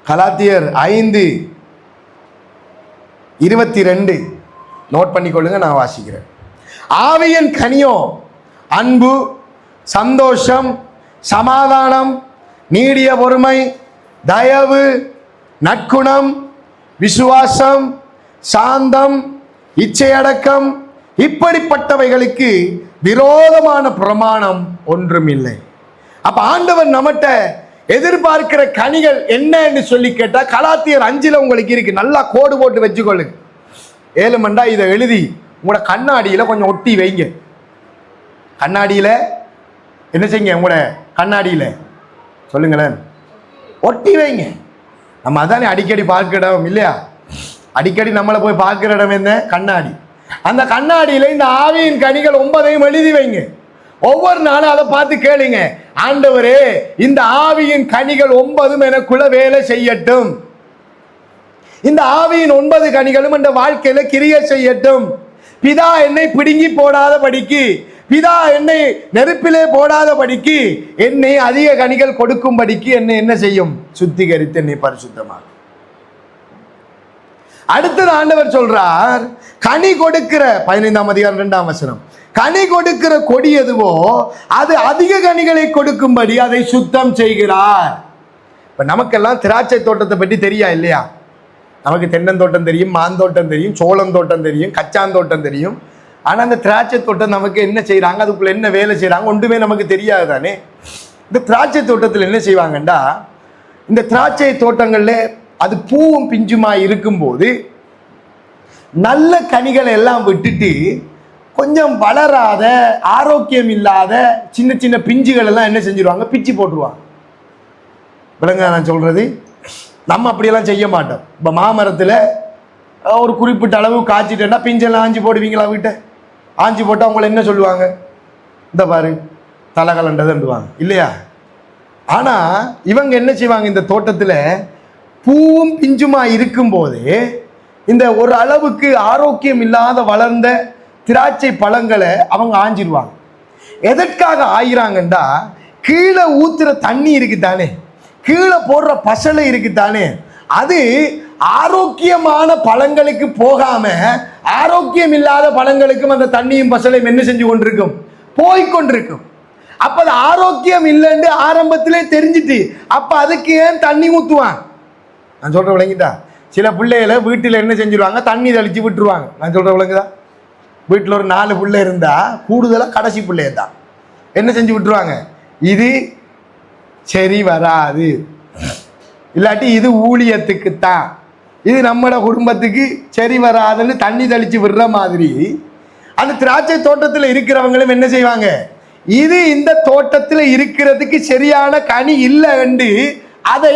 கலாத்தியர் 5:22 நோட் பண்ணிக்கொள்ளுங்க, நான் வாசிக்கிறேன். ஆவியின் கனியோ அன்பு, சந்தோஷம், சமாதானம், நீடிய பொறுமை, தயவு, நற்குணம், விசுவாசம், சாந்தம், இச்சையடக்கம், இப்படிப்பட்டவைகளுக்கு விரோதமான பிரமாணம் ஒன்றும் இல்லை. அப்ப ஆண்டவர் நம்மகிட்ட எதிர்பார்க்கிற கனிகள் என்ன என்று சொல்லி கேட்டா கலாத்தியர் 5 உங்களுக்கு இருக்கு. நல்லா கோடு போட்டு வச்சுக்கொள்ளுங்க. ஏழுமண்டா இதை எழுதி உங்களோட கண்ணாடியில் கொஞ்சம் ஒட்டி வைங்க. கண்ணாடியில் என்ன செய்யுங்க? உங்களோட கண்ணாடியில் சொல்லுங்களேன், ஒட்டி வைங்க. நம்ம அதானே அடிக்கடி பார்க்கிற இடம் இல்லையா? அடிக்கடி நம்மளை போய் பார்க்கிற இடம் என்ன? கண்ணாடி. அந்த கண்ணாடியில் இந்த ஆவியின் கனிகள் 9ஐயும் எழுதி வைங்க. ஒவ்வொரு நாளும் அதை பார்த்து கேளுங்க, ஆண்டவரே இந்த ஆவியின் கனிகள் 9ம் எனக்குள்ள வேலை செய்யட்டும், இந்த ஆவியின் 9 கனிகளும் இந்த வாழ்க்கையில கிரியை செய்யட்டும். பிதா என்னை பிடுங்கி போடாத படிக்கு, பிதா என்னை நெருப்பிலே போடாத படிக்கு, என்னை அதிக கனிகள் கொடுக்கும் படிக்கு என்னை என்ன செய்யும்? சுத்திகரித்து என்னை பரிசுத்தமாக. அடுத்தது ஆண்டவர் சொல்றார், கனி கொடுக்கிற 15ஆம் அதிகாரம் 2ஆம் வசனம், கனி கொடுக்கிற கொடி எதுவோ அது அதிக கனிகளை கொடுக்கும்படி அதை சுத்தம் செய்கிறார். இப்ப நமக்கெல்லாம் திராட்சை தோட்டத்தை பற்றி தெரியா இல்லையா? நமக்கு தென்னந்தோட்டம் தெரியும், மாந்தோட்டம் தெரியும், சோளந்தோட்டம் தெரியும், கச்சாந்தோட்டம் தெரியும். ஆனா அந்த திராட்சை தோட்டம் நமக்கு என்ன செய்யறாங்க, அதுக்குள்ள என்ன வேலை செய்யறாங்க ஒன்றுமே நமக்கு தெரியாது தானே. இந்த திராட்சை தோட்டத்தில் என்ன செய்வாங்கண்டா, இந்த திராட்சை தோட்டங்கள்ல அது பூவும் பிஞ்சுமா இருக்கும்போது நல்ல கனிகளை எல்லாம் விட்டுட்டு கொஞ்சம் வளராத ஆரோக்கியம் இல்லாத சின்ன சின்ன பிஞ்சுகள் எல்லாம் என்ன செஞ்சிருவாங்க? பிச்சு போட்டுருவாங்க. விளங்க நான் சொல்றது? நம்ம அப்படியெல்லாம் செய்ய மாட்டோம். இப்போ மாமரத்தில் ஒரு குறிப்பிட்ட அளவு காய்ச்சிட்டேன்னா பிஞ்செல்லாம் ஆஞ்சி போடுவீங்களா? வீட்டை ஆஞ்சி போட்டால் அவங்கள என்ன சொல்லுவாங்க? இந்த பாரு தலைகலண்டதுன்னுவாங்க இல்லையா? ஆனால் இவங்க என்ன செய்வாங்க? இந்த தோட்டத்தில் பூவும் பிஞ்சுமா இருக்கும்போது இந்த ஒரு அளவுக்கு ஆரோக்கியம் இல்லாத வளர்ந்த திராட்சை பழங்களை அவங்க ஆஞ்சிருவாங்க. எதற்காக ஆயிராங்கண்டா, கீழே ஊத்துற தண்ணி இருக்குதானே, கீழே போடுற பசலை இருக்குதானே, அது ஆரோக்கியமான பழங்களுக்கு போகாம ஆரோக்கியம் இல்லாத பழங்களுக்கும் அந்த தண்ணியும் பசலையும் என்ன செஞ்சு கொண்டிருக்கும்? போய்கொண்டிருக்கும். அப்ப அது ஆரோக்கியம் இல்லைன்னு ஆரம்பத்திலே தெரிஞ்சிட்டு அப்ப அதுக்கு ஏன் தண்ணி ஊத்துவான்? நான் சொல்ற விளங்கிட்டா? சில பிள்ளைகளை வீட்டில் என்ன செஞ்சிருவாங்க? தண்ணி தெளிச்சு விட்டுருவாங்க. நான் சொல்ற விளங்குதா? வீட்டில் ஒரு 4 பிள்ளை இருந்தா கூடுதலாக கடைசி பிள்ளைய தான் என்ன செஞ்சு விட்டுருவாங்க? இது சரி வராது, இல்லாட்டி இது ஊழியத்துக்கு தான், இது நம்மளோட குடும்பத்துக்கு சரி வராதுன்னு தண்ணி தெளிச்சு விடுற மாதிரி அந்த திராட்சை தோட்டத்தில் இருக்கிறவங்களும் என்ன செய்வாங்க? இது இந்த தோட்டத்தில் இருக்கிறதுக்கு சரியான கனி இல்லை என்று அதை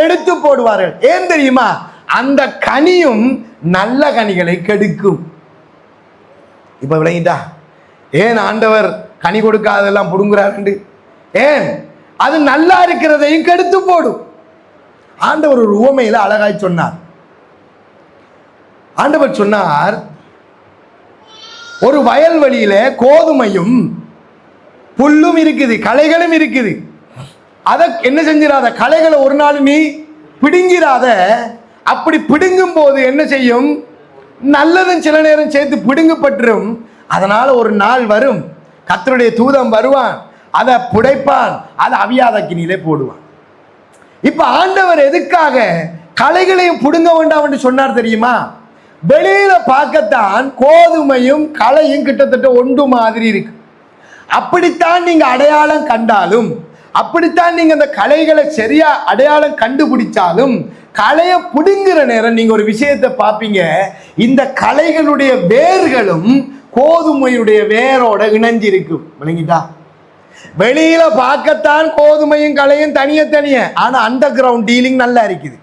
எடுத்து போடுவார்கள். ஏன் தெரியுமா? அந்த கனியும் நல்ல கனிகளை கெடுக்கும். இப்ப விளங்கிட்டா ஏன் ஆண்டவர் கனி கொடுக்காதெல்லாம் புடுங்குறாரு? ஏன்? அது நல்லா இருக்கிறதையும் கெடுத்து போடும். ஆண்டவர் ஒரு உவமையில அழகாய் சொன்னார். ஆண்டவர் சொன்னார், ஒரு வயல்வெளியில கோதுமையும் புல்லும் இருக்குது, களைகளும் இருக்குது. அதை என்ன செஞ்சிடாத, களைகளை ஒரு நாள் நீ பிடுங்கிறாத. அப்படி பிடுங்கும் போது என்ன செய்யும்? நல்லதும் சில நேரம் சேர்த்து பிடுங்கப்பட்டுரும். அதனால ஒரு நாள் வரும், கர்த்தருடைய தூதன் வருவான், அதை புடைப்பான், அதை அவியாத அக்கினியிலே போடுவான். இப்ப ஆண்டவர் எதுக்காக களைகளையும் பிடுங்க வேண்டாம் என்று சொன்னார் தெரியுமா? வெளியில பார்க்கத்தான் கோதுமையும் களையும் கிட்டத்தட்ட ஒன்று மாதிரி இருக்கு. அப்படித்தான் நீங்க அடையாளம் கண்டாலும், அப்படித்தான் நீங்க அந்த களைகளை சரியா அடையாளம் கண்டுபிடிச்சாலும், களையை பிடுங்குற நேரம் நீங்க ஒரு விஷயத்தை பார்ப்பீங்க, இந்த களைகளுடைய வேர்களும் கோதுமையுடைய வேரோட இணைஞ்சிருக்கும். விளங்கிட்டா? வெளியில பார்க்கத்தான் கோதுமையும் களையும் தனிய தனிய, ஆனா அண்டர் கிரவுண்ட் டீலிங் நல்லா இருக்குது.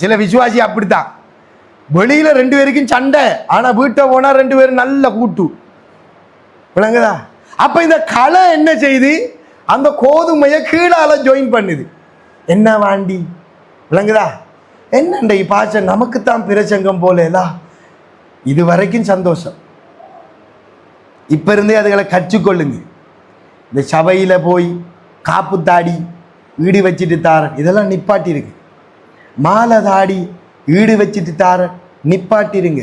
சில விசுவாசி அப்படித்தான், வெளியில 2 பேருக்கும் சண்டை, ஆனா வீட்டை போனா 2 பேரும் நல்ல கூட்டு. விளங்குதா? அப்ப இந்த களை என்ன செய்து அந்த கோதுமையை கீழால ஜாயின் பண்ணுது. என்ன வாண்டி? விளங்குதா? என்னண்ட பாச்ச நமக்குத்தான் பிரசங்கம் போலேலா, இது வரைக்கும் சந்தோஷம். இப்ப இருந்தே அதுகளை கற்றுக்கொள்ளுங்க. இந்த சபையில போய் காப்பு தாடி ஈடு வச்சுட்டு தார இதெல்லாம் நிப்பாட்டி இருக்கு. மாலை தாடி ஈடு வச்சுட்டு தார நிப்பாட்டிருங்க.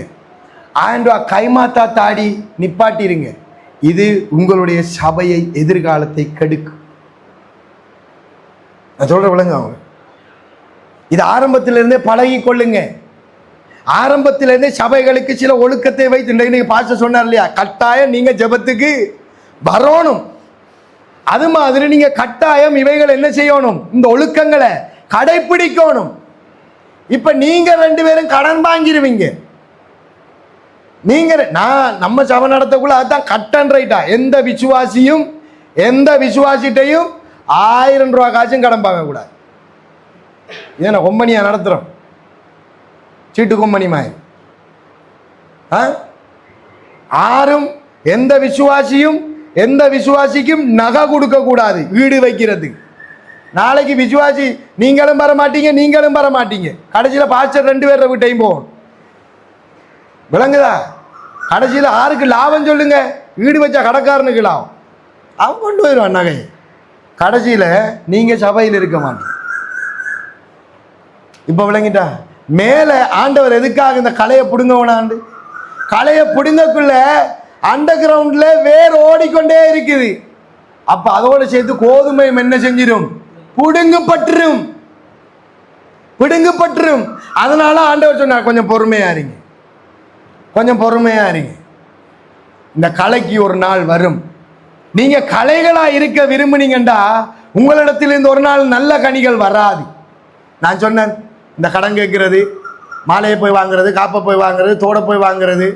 1000 ரூபா கைமாத்தா தாடி நிப்பாட்டிருங்க. இது உங்களுடைய சபையை எதிர்காலத்தை கெடுக்கும். நான் சொல்ற விளங்க அவங்க இது ஆரம்பத்திலிருந்தே பழகி கொள்ளுங்க. ஆரம்பத்திலிருந்தே சபைகளுக்கு சில ஒழுக்கத்தை வைத்து, இன்னைக்கு பாஸ்டர் சொன்னார் இல்லையா, கட்டாயம் நீங்க ஜெபத்துக்கு வரணும். அது மாதிரி நீங்க கட்டாயம் இவைகள் என்ன செய்யணும்? இந்த ஒழுக்கங்களை கடைபிடிக்கணும். இப்ப நீங்க 2 பேரும் கடன் வாங்கிடுவீங்க. நீங்க நம்ம சபை நடத்தக்குள்ள அதுதான் கட்டன் ரைட்டா. எந்த விசுவாசிட்டையும் 1000 ரூபா காசும் கடன் பார்க்க கூடாது. இதை கொம்பனியா நடத்துறோம், சீட்டு கொம்பனி மாதிரி. ஆறும் எந்த விசுவாசிக்கும் நகை கொடுக்க கூடாது வீடு வைக்கிறதுக்கு. நாளைக்கு விசுவாசி நீங்களும் வர மாட்டீங்க, கடைசியில் பாஸ்டர் 2 பேர் வீட்டையும் போகும். விளங்குதா? கடைசியில் யாருக்கு லாபம் சொல்லுங்க? வீடு வச்சா கடைக்காரனுக்கு லாபம். அவன் கொண்டு போயிடுவான் நகையை. கடைசியில் நீங்க சபையில் இருக்க மாட்டீங்க. இப்ப விளங்கிட்டா? மேலே ஆண்டவர் எதுக்காக இந்த கலையை பிடுங்கவனாண்டு? கலையை பிடுங்கக்குள்ள அண்டர் கிரவுண்ட்ல வேர் ஓடிக்கொண்டே இருக்குது. அப்ப அதோட சேர்த்து கோதுமையும் என்ன செஞ்சிடும்? பிடுங்கப்பட்டுரும். அதனால ஆண்டவர் சொன்னார், கொஞ்சம் பொறுமையா இருங்க. இந்த கலைக்கு ஒரு நாள் வரும். நீங்க கலைகளா இருக்க விரும்புனீங்கண்டா உங்களிடத்திலிருந்து ஒரு நாள் நல்ல கனிகள் வராது. நான் சொன்னேன், இந்த கடன் கேட்கறது, மாலையை போய் வாங்குறது, காப்பை போய் வாங்குறது, தோட போய் வாங்குறது,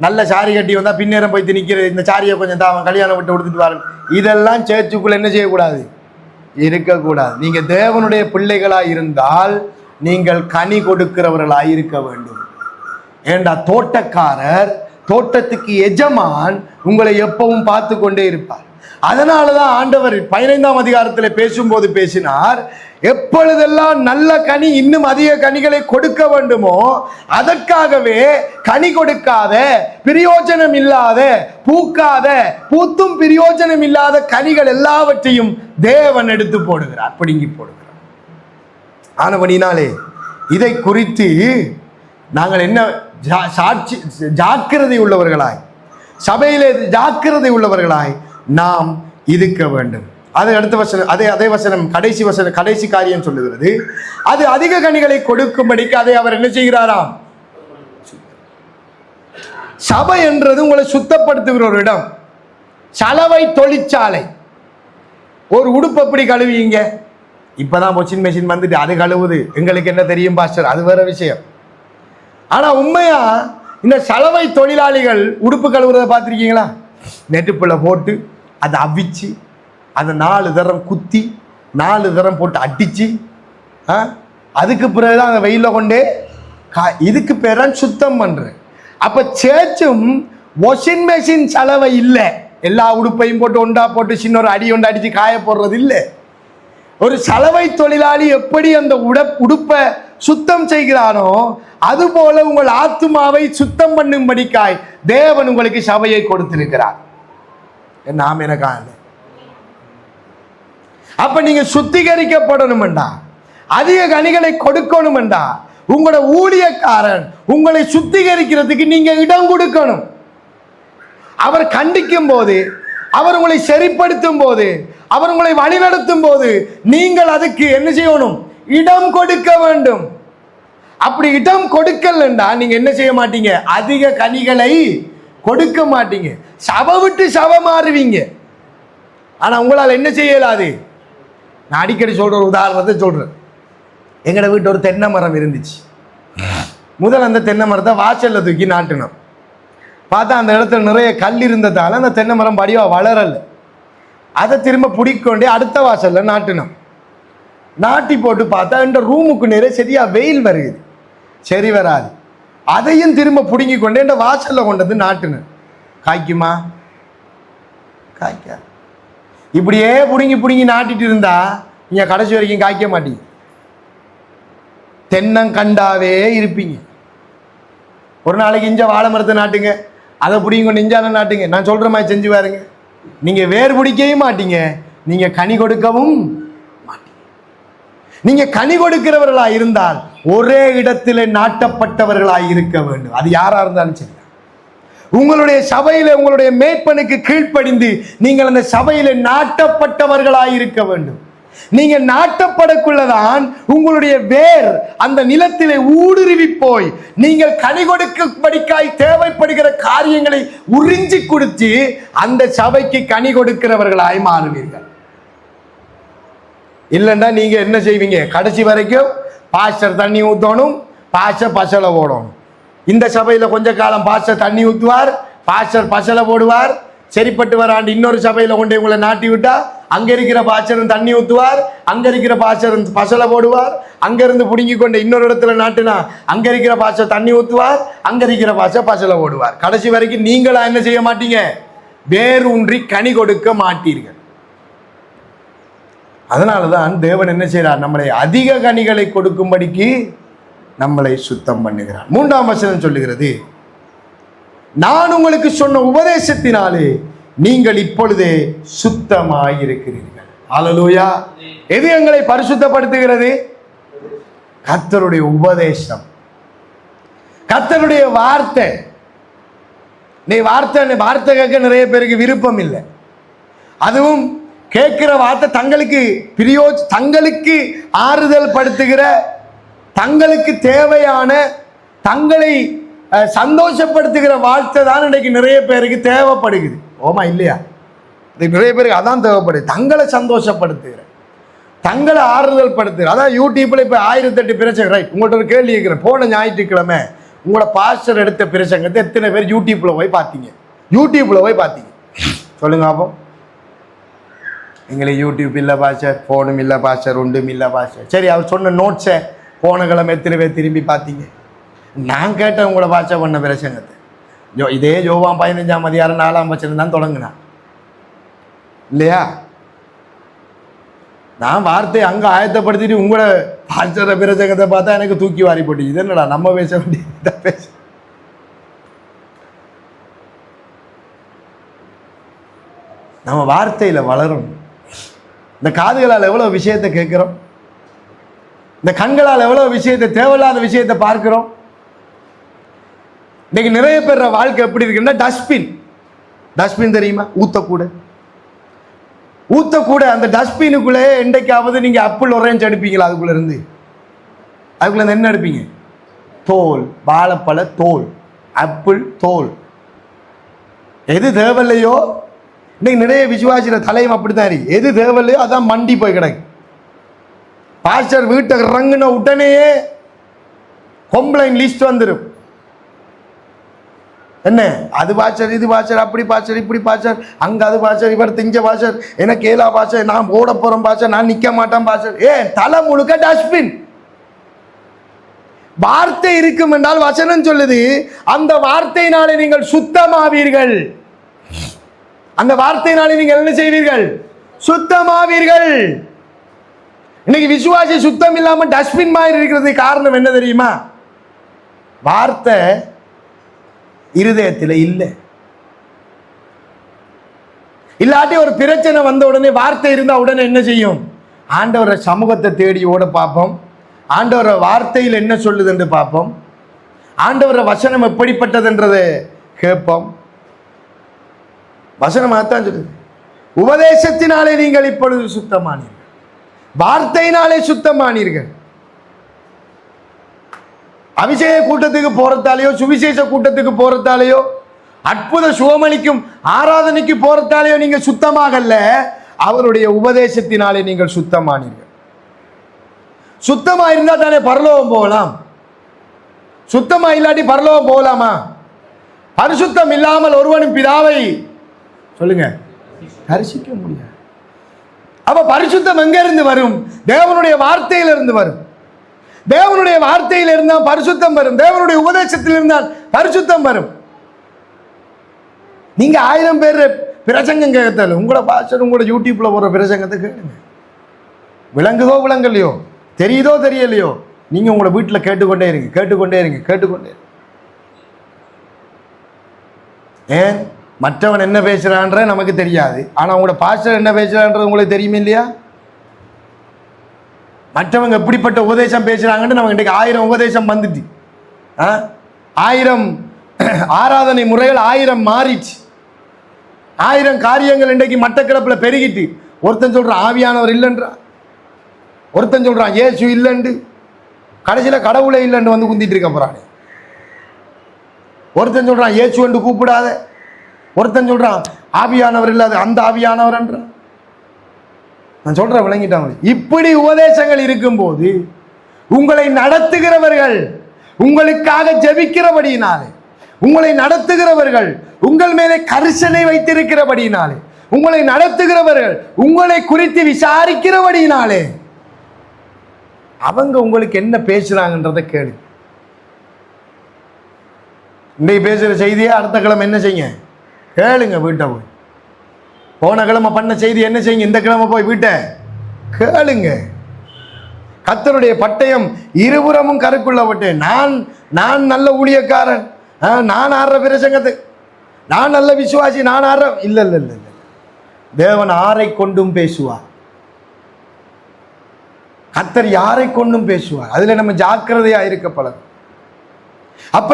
நல்ல சாரி கட்டி வந்தா பின்னேரம் போய் திணிக்கிறது, இந்த சாரியை கொஞ்சம் தான் கல்யாணம் விட்டு கொடுத்துட்டு வாரு, இதெல்லாம் சேர்ச்சுக்குள்ள என்ன செய்யக்கூடாது? இருக்கக்கூடாது. நீங்க தேவனுடைய பிள்ளைகளா இருந்தால் நீங்கள் கனி கொடுக்கிறவர்களாய் இருக்க வேண்டும். ஏண்டா தோட்டக்காரர், தோட்டத்துக்கு எஜமான் உங்களை எப்பவும் பார்த்து கொண்டே இருப்பார். அதனாலதான் ஆண்டவர் 15ஆம் அதிகாரத்தில் பேசும்போது பேசினார், எப்பொழுதெல்லாம் நல்ல கனி இன்னும் அதிக கனிகளை கொடுக்க வேண்டுமோ அதற்காகவே கனி கொடுக்காத, பிரயோஜனம் இல்லாத, பூத்தும் பிரயோஜனம் இல்லாத கனிகள் எல்லாவற்றையும் தேவன் எடுத்து போடுகிறார், பிடுங்கி போடுகிறார். ஆனபடினாலே இதை குறித்து நாங்கள் என்ன ஜாக்கிரதை உள்ளவர்களாய், சபையிலே ஜாக்கிரதை உள்ளவர்களாய் நாம் இருக்க வேண்டும். அது அடுத்த வசனம், அதே வசனம், கடைசி காரியம் சொல்லுகிறது, அது அதிக கனிகளை கொடுக்கும்படிக்கு அதை அவர் என்ன செய்கிறாராம்? சபை என்றது உங்களை சுத்தப்படுத்துகிற ஒரு இடம். சலவை தொழிற்சாலை. ஒரு உடுப்பு எப்படி கழுவிங்க? இப்பதான் வாஷிங் மெஷின் வந்துட்டு அது கழுவுது, எங்களுக்கு என்ன தெரியும் பாஸ்டர், அது வேற விஷயம். ஆனா உண்மையா இந்த சலவை தொழிலாளிகள் உடுப்பு கழுவுறத பார்த்துருக்கீங்களா? நெட்டுப்புள்ள போட்டு அதை அவிச்சு அதை 4 தரம் குத்தி 4 தரம் போட்டு அடிச்சு அதுக்கு பிறகுதான் அந்த வெயில கொண்டே இதுக்கு பேர சுத்தம் பண்றேன். அப்ப சேர்ச்சும் வாஷிங் மெஷின் சலவை இல்லை. எல்லா உடுப்பையும் போட்டு ஒண்டா போட்டு சின்ன ஒரு அடி ஒன்று அடிச்சு காய போடுறது இல்லை. ஒரு சலவை தொழிலாளி எப்படி அந்த உடுப்பை சுத்தம் செய்கிறானோ அதுபோல உங்கள் ஆத்துமாவை சுத்தம் பண்ணும்படிக்காய் தேவன் உங்களுக்கு சபையை கொடுத்திருக்கிறார். நாம் எனக்கா? அப்ப நீங்க சுத்திகரிக்கப்படணும்டா, அதிக கனிகளை கொடுக்கணும்டா, உங்களோட ஊழியக்காரன் உங்களை சுத்திகரிக்கிறதுக்கு நீங்க இடம் கொடுக்கணும். அவர் கண்டிக்கும் போது, அவர் உங்களை சரிப்படுத்தும் போது, அவர் உங்களை வழிநடத்தும் போது நீங்கள் அதுக்கு என்ன செய்யணும்? இடம் கொடுக்க வேண்டும். அப்படி இடம் கொடுக்கலண்டா நீங்க என்ன செய்ய மாட்டீங்க? அதிக கனிகளை கொடுக்க மாட்டீங்க. சபை விட்டு சபை மாறுவீங்க. ஆனா உங்களால் என்ன செய்யலாது? நான் அடிக்கடி சொல்ற ஒரு உதாரணத்தை சொல்றேன். எங்கட வீட்டு ஒரு தென்னை மரம் இருந்துச்சு. முதல் அந்த தென்னை மரத்தை வாசல்ல தூக்கி நாட்டினோம். பார்த்தா அந்த இடத்துல நிறைய கல் இருந்ததால அந்த தென்னை மரம் படிவா வளரல. அதை திரும்ப பிடிக்கொண்டே அடுத்த வாசல்ல நாட்டினோம். நாட்டி போட்டு பார்த்தா இந்த ரூமுக்கு நிறைய சரியா வெயில் வருது, சரி வராது. அதையும் திரும்ப பிடுங்கி கொண்டு இந்த வாசல்ல கொண்டு வந்து நாட்டினேன். காய்க்குமா? காய்க்கா. இப்படியே பிடுங்கி நாட்டிட்டு இருந்தா நீங்க கடைசி வரைக்கும் காய்க்க மாட்டீங்க. தென்னங்கண்டாவே இருப்பீங்க. ஒரு நாளைக்கு இஞ்ச வாழை மரத்தை நாட்டுங்க, அதை பிடிங்கி கொண்டு இஞ்சான நாட்டுங்க. நான் சொல்ற மாதிரி செஞ்சு பாருங்க. நீங்க வேர் பிடிக்கவும் மாட்டீங்க, நீங்க கனி கொடுக்கவும் மாட்டீங்க. நீங்க கனி கொடுக்கிறவர்களாய் இருந்தால் ஒரே இடத்திலே நாட்டப்பட்டவர்களாய் இருக்க வேண்டும். அது யாரா இருந்தாலும் சரி. உங்களுடைய சபையில உங்களுடைய மேய்ப்பனுக்கு கீழ்ப்படிந்து நீங்கள் அந்த சபையில நாட்டப்பட்டவர்களாய் இருக்க வேண்டும். நீங்க நாட்டப்படக்குள்ளதான் உங்களுடைய வேர் அந்த நிலத்திலே ஊடுருவி போய் நீங்கள் கனி கொடுக்கும்படிக்காய் தேவைப்படுகிற காரியங்களை உறிஞ்சி கொடுத்து அந்த சபைக்கு கனி கொடுக்கிறவர்களாய் மாறுவீர்கள். இல்லைன்னா நீங்க என்ன செய்வீங்க? கடைசி வரைக்கும் பாஸ்டர் தண்ணி ஊற்றணும், பாஸ்டர் பசலை ஓடணும். இந்த சபையில கொஞ்ச காலம் பாஸ்டர் தண்ணி ஊற்றுவார், பாஸ்டர் பசலை போடுவார், சரிப்பட்டு வராண்டு இன்னொரு சபையில கொண்டு உங்களை நாட்டி விட்டா அங்க இருக்கிற பாஸ்டரும் தண்ணி ஊற்றுவார், அங்க இருக்கிற பாஸ்டரும் பசலை போடுவார், அங்க இருந்து புடுங்கி கொண்டு இன்னொரு இடத்துல நாட்டுனா அங்க இருக்கிற பாஸ்டர் தண்ணி ஊற்றுவார், அங்க இருக்கிற பாஸ்டர் பசலை போடுவார். கடைசி வரைக்கும் நீங்களா என்ன செய்ய மாட்டீங்க? வேரூன்றி கனி கொடுக்க மாட்டீர்கள். அதனாலதான் தேவன் என்ன செய்யறார்? நம்மளை அதிக கனிகளை கொடுக்கும்படிக்கு நம்மளை சுத்தம் பண்ணுகிறார். 3ஆம் வசனம் சொல்லுகிறது, நான் உங்களுக்கு சொன்ன உபதேசத்தினாலே நீங்கள் இப்பொழுதே சுத்தமாயிருக்கிறீர்கள். அல்லேலூயா. எது எங்களை பரிசுத்தப்படுத்துகிறது? கர்த்தருடைய உபதேசம், கர்த்தருடைய வார்த்தை. நீ வார்த்தை கேட்க நிறைய பேருக்கு விருப்பம் இல்லை. அதுவும் கேட்கிற வார்த்தை தங்களுக்கு ஆறுதல் படுத்துகிற, தங்களுக்கு தேவையான, தங்களை சந்தோஷப்படுத்துகிற வார்த்தை தான் இன்னைக்கு நிறைய பேருக்கு தேவைப்படுகிறது. ஓமா இல்லையா? நிறைய பேருக்கு அதான் தேவைப்படுது. தங்களை சந்தோஷப்படுத்துகிற, தங்களை ஆறுதல் படுத்துகிற. அதான் யூடியூப்ல இப்ப 1008 பிரச்சனை. ரைட், உங்கள்கிட்ட ஒரு கேள்வி கேட்கிறேன். போன ஞாயிற்றுக்கிழமை உங்களோட பாஸ்டர் எடுத்த பிரசங்கத்தை எத்தனை பேர் யூடியூப்ல போய் பார்த்தீங்க? சொல்லுங்க அப்போ. எங்களுக்கு யூடியூப் இல்லை பாஸ்டர், ஃபோனும் இல்லை பாஸ்டர், ஒன்றும் இல்லை பாஸ்டர். சரி, அவர் சொன்ன நோட்ஸை போன கிழமை எத்தனை பேர் திரும்பி பார்த்தீங்க? நான் கேட்டேன் உங்களோட பாஸ்டர் பண்ண பிரசங்கத்தை. இதே யோவான் 15ஆம் அதிகாரம் 4ஆம் வசனம் தான் தொடங்கினான் இல்லையா? நான் வார்த்தையை அங்கே ஆயத்தப்படுத்திட்டு உங்களோட பாஸ்டர் பிரசங்கத்தை பார்த்தா எனக்கு தூக்கி வாரி போட்டு, இது என்னடா நம்ம பேச வேண்டிய பேச. நம்ம வார்த்தையில வளரும். இந்த காதுகளால் எவ்வளவு விஷயத்தை கேட்கிறோம், இந்த கண்களால் எவ்வளவு விஷயத்தை, தேவையில்லாத விஷயத்தை பார்க்கிறோம். இன்னைக்கு நிறைய பேர் வாழ்க்கை எப்படி இருக்குன்னா, டஸ்ட்பின் தெரியுமா? ஊத்தக்கூட அந்த டஸ்ட்பினுக்குள்ளே என்றைக்காவது நீங்க அப்பிள் ஒரேஞ்ச் எடுப்பீங்களா? அதுக்குள்ள இருந்து என்ன எடுப்பீங்க? தோல், வாழைப்பழ தோல், ஆப்பிள் தோல். எது தேவையில்லையோ, இன்னைக்கு நிறைய விசுவாசிற தலையும் அப்படித்தான் இருக்கு. எது தேவையில்லையோ அதான் மண்டி போய் கிடக்கு. பாஸ்டர் வீட்டை இறங்குன உடனேயே கம்ப்ளைண்ட் லிஸ்ட் வந்துடும். என்ன அது பாஸ்டர், இது பாஸ்டர், அப்படி பாஸ்டர், இப்படி பாஸ்டர், அங்க அது பாஸ்டர், இவர் திஞ்ச பாஸ்டர், எனக்கு ஏலா பாஸ்டர், நான் ஓட போறேன் பாஸ்டர், நான் நிக்க மாட்டேன் பாஸ்டர். தலை முழுக்க டஸ்ட்பின். வார்த்தை இருக்கும் என்றால் வசனம் சொல்லுது, அந்த வார்த்தையினாலே நீங்கள் சுத்தமாவீர்கள். அந்த வார்த்தையினாலே நீங்கள் என்ன செய்வீர்கள்? சுத்தமாவீர்கள். இன்னைக்கு விசுவாசி சுத்தம் இல்லாம டஸ்ட்பின் மாதிரி இருக்கிறது காரணம் என்ன தெரியுமா? வார்த்தை இருதயத்தில் இல்லை. இல்லாட்டி ஒரு பிரச்சனை வந்த உடனே வார்த்தை இருந்தா உடனே என்ன செய்யும்? ஆண்டவர சமூகத்தை தேடி ஓட பார்ப்போம். ஆண்டவர வார்த்தையில் என்ன சொல்லுது என்று பார்ப்போம். ஆண்டவர வசனம் எப்படிப்பட்டதுன்றதை கேட்போம். வசனமாகத்தான் சொல்லுது, உபதேசத்தினாலே நீங்கள் இப்பொழுது சுத்தமானீர்கள், வார்த்தையினாலே சுத்தமானீர்கள். அபிஷேக கூட்டத்துக்கு போறதாலேயோ, சுவிசேஷ கூட்டத்துக்கு போறதாலேயோ, அற்புத சுகமளிக்கும் ஆராதனைக்கு போறதாலேயோ நீங்க சுத்தமாகல, அவருடைய உபதேசத்தினாலே நீங்கள் சுத்தமானீர்கள். சுத்தமா இருந்தா தானே பரலோகம் போகலாம். சுத்தமா இல்லாட்டி பரலோகம் போகலாமா? பரிசுத்தம் இல்லாமல் ஒருவனும் பிதாவை சொல்லுங்க தரிசிக்க முடியாது. அப்ப பரிசுத்தம் எங்க இருந்து வரும்? தேவனுடைய வார்த்தையிலிருந்து வரும். தேவனுடைய வார்த்தையில் இருந்தால் பரிசுத்தம் வரும். தேவனுடைய உபதேசத்தில் இருந்தால் பரிசுத்தம் வரும். நீங்க 1000 பேர் பிரசங்கம் கேட்கல, உங்களோட பாஸ்டர் உங்களோட யூடியூப்ல போற பிரசங்கத்தை கேளுங்க. விளங்குதோ விளங்கலையோ, தெரியுதோ தெரியலையோ, நீங்க உங்களோட வீட்டில் கேட்டுக்கொண்டே இருங்க. ஏன் மற்றவன் என்ன பேசுறான்ற நமக்கு தெரியாது, ஆனா உங்களோட பாஸ்டர் என்ன பேசுறான்றது உங்களுக்கு தெரியுமே இல்லையா? மற்றவங்க எப்படிப்பட்ட உபதேசம் பேசுறாங்கன்னு நமக்கு இன்றைக்கு 1000 உபதேசம் வந்துட்டு, 1000 ஆராதனை முறைகள் 1000 மாறிச்சு. 1000 காரியங்கள் இன்றைக்கு மட்டக்களப்பில் பெருகிட்டு. ஒருத்தன் சொல்றான் ஆவியானவர் இல்லைன்றான், ஒருத்தன் சொல்றான் இயேசு இல்லைன்னு, கடைசியில் கடவுளே இல்லைன்னு வந்து குந்திட்டு இருக்க போறானே. ஒருத்தன் சொல்றான் இயேசு என்று கூப்பிடாத, ஒருத்தன் சொல்றான் ஆவியானவர் இல்லாத அந்த ஆவியானவர் என்றான். நான் சொல்றேன், விளங்கிட்டாங்க. இப்படி உபதேசங்கள் இருக்கும்போது உங்களை நடத்துகிறவர்கள், உங்களுக்காக ஜெபிக்கிறபடியினாலே, உங்களை நடத்துகிறவர்கள் உங்கள் மேலே கரிசனை வைத்திருக்கிறபடியினாலே, உங்களை நடத்துகிறவர்கள் உங்களை குறித்து விசாரிக்கிறபடியினாலே அவங்க உங்களுக்கு என்ன பேசுறாங்கன்றதை கேளு. இன்றைக்கு பேசுகிற செய்தியை அடுத்த கிழமை என்ன செய்யுங்க, கேளுங்க. வீட்டை போய் போன கிழமை பண்ண செய்தி என்ன செய்யுங்க, இந்த கிழமை போய் வீட்டை கேளுங்க. கர்த்தருடைய பட்டயம் இருபுறமும் கருக்குள்ள விட்டேன். நான் நல்ல ஊழியக்காரன், நான் ஆடுற பிரசங்கத்து, நான் நல்ல விசுவாசி, நான் ஆடுற இல்லை இல்லை இல்லை இல்லை. தேவன் ஆரை கொண்டும் பேசுவார். கர்த்தர் யாரை கொண்டும் பேசுவார். அதுல நம்ம ஜாக்கிரதையா இருக்க பழகும். அப்ப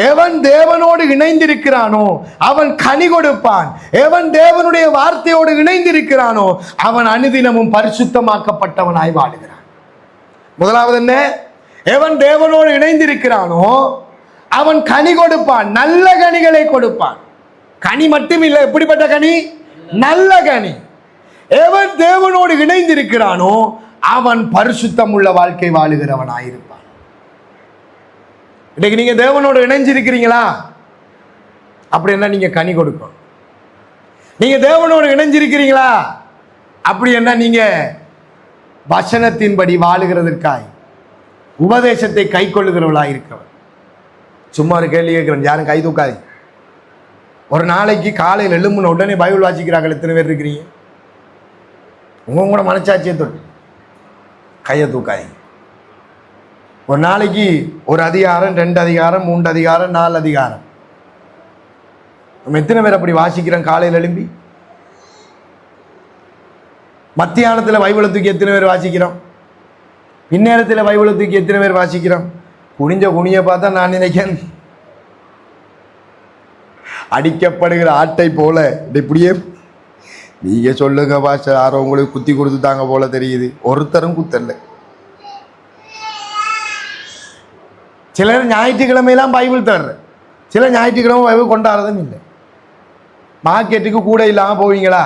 எவன் தேவனோடு இணைந்திருக்கிறானோ அவன் கனி கொடுப்பான். எவன் தேவனுடைய வார்த்தையோடு இணைந்திருக்கிறானோ அவன் அனுதினமும் பரிசுத்தமாக்கப்பட்டவனாய் வாழுகிறான். முதலாவது என்ன? எவன் தேவனோடு இணைந்திருக்கிறானோ அவன் கனி கொடுப்பான், நல்ல கனிகளை கொடுப்பான். கனி மட்டும் இல்லை, எப்படிப்பட்ட கனி? நல்ல கனி. எவன் தேவனோடு இணைந்திருக்கிறானோ அவன் பரிசுத்தம் உள்ள வாழ்க்கை வாழுகிறவனாயிருப்பான். இன்னைக்கு நீங்க தேவனோடு இணைஞ்சிருக்கிறீங்களா? அப்படி என்ன நீங்க கனி கொடுக்கணும். நீங்க தேவனோடு இணைஞ்சிருக்கிறீங்களா? அப்படி என்ன நீங்க வசனத்தின்படி வாழுகிறதற்காய் உபதேசத்தை கை கொள்ளுகிறவர்களாக இருக்கவர். சும்மா ஒரு கேள்வி கேட்கிறேன், யாரும் கை தூக்காது. ஒரு நாளைக்கு காலையில் எழும்புன உடனே பைபிள் வாசிக்கிறார்கள் எத்தனை பேர் இருக்கிறீங்க? உங்க கூட மனச்சாட்சியை தொட்டு கையை தூக்காதீங்க. ஒரு நாளைக்கு ஒரு அதிகாரம், 2 அதிகாரம், 3 அதிகாரம், 4 அதிகாரம், நம்ம எத்தனை பேர் அப்படி வாசிக்கிறோம்? காலையில் எழும்பி மத்தியானத்தில் பைபிளை தூக்கி எத்தனை பேர் வாசிக்கிறோம்? இந்நேரத்தில் பைபிளை தூக்கி எத்தனை பேர் வாசிக்கிறோம்? குனிய பார்த்தா நான் நினைக்கிறேன் அடிக்கப்படுகிற ஆட்டை போல இப்படியே. நீங்க சொல்லுங்க பாஷ, யாரோ உங்களுக்கு குத்தி கொடுத்துட்டாங்க போல தெரியுது. ஒருத்தரும் குத்தல்ல. சிலர் ஞாயிற்றுக்கிழமையெல்லாம் பைபிள் தர்ற, சில ஞாயிற்றுக்கிழமை பைபிள் கொண்டாடுறதும் இல்லை. மார்க்கெட்டுக்கு கூட இல்லாமல் போவீங்களா?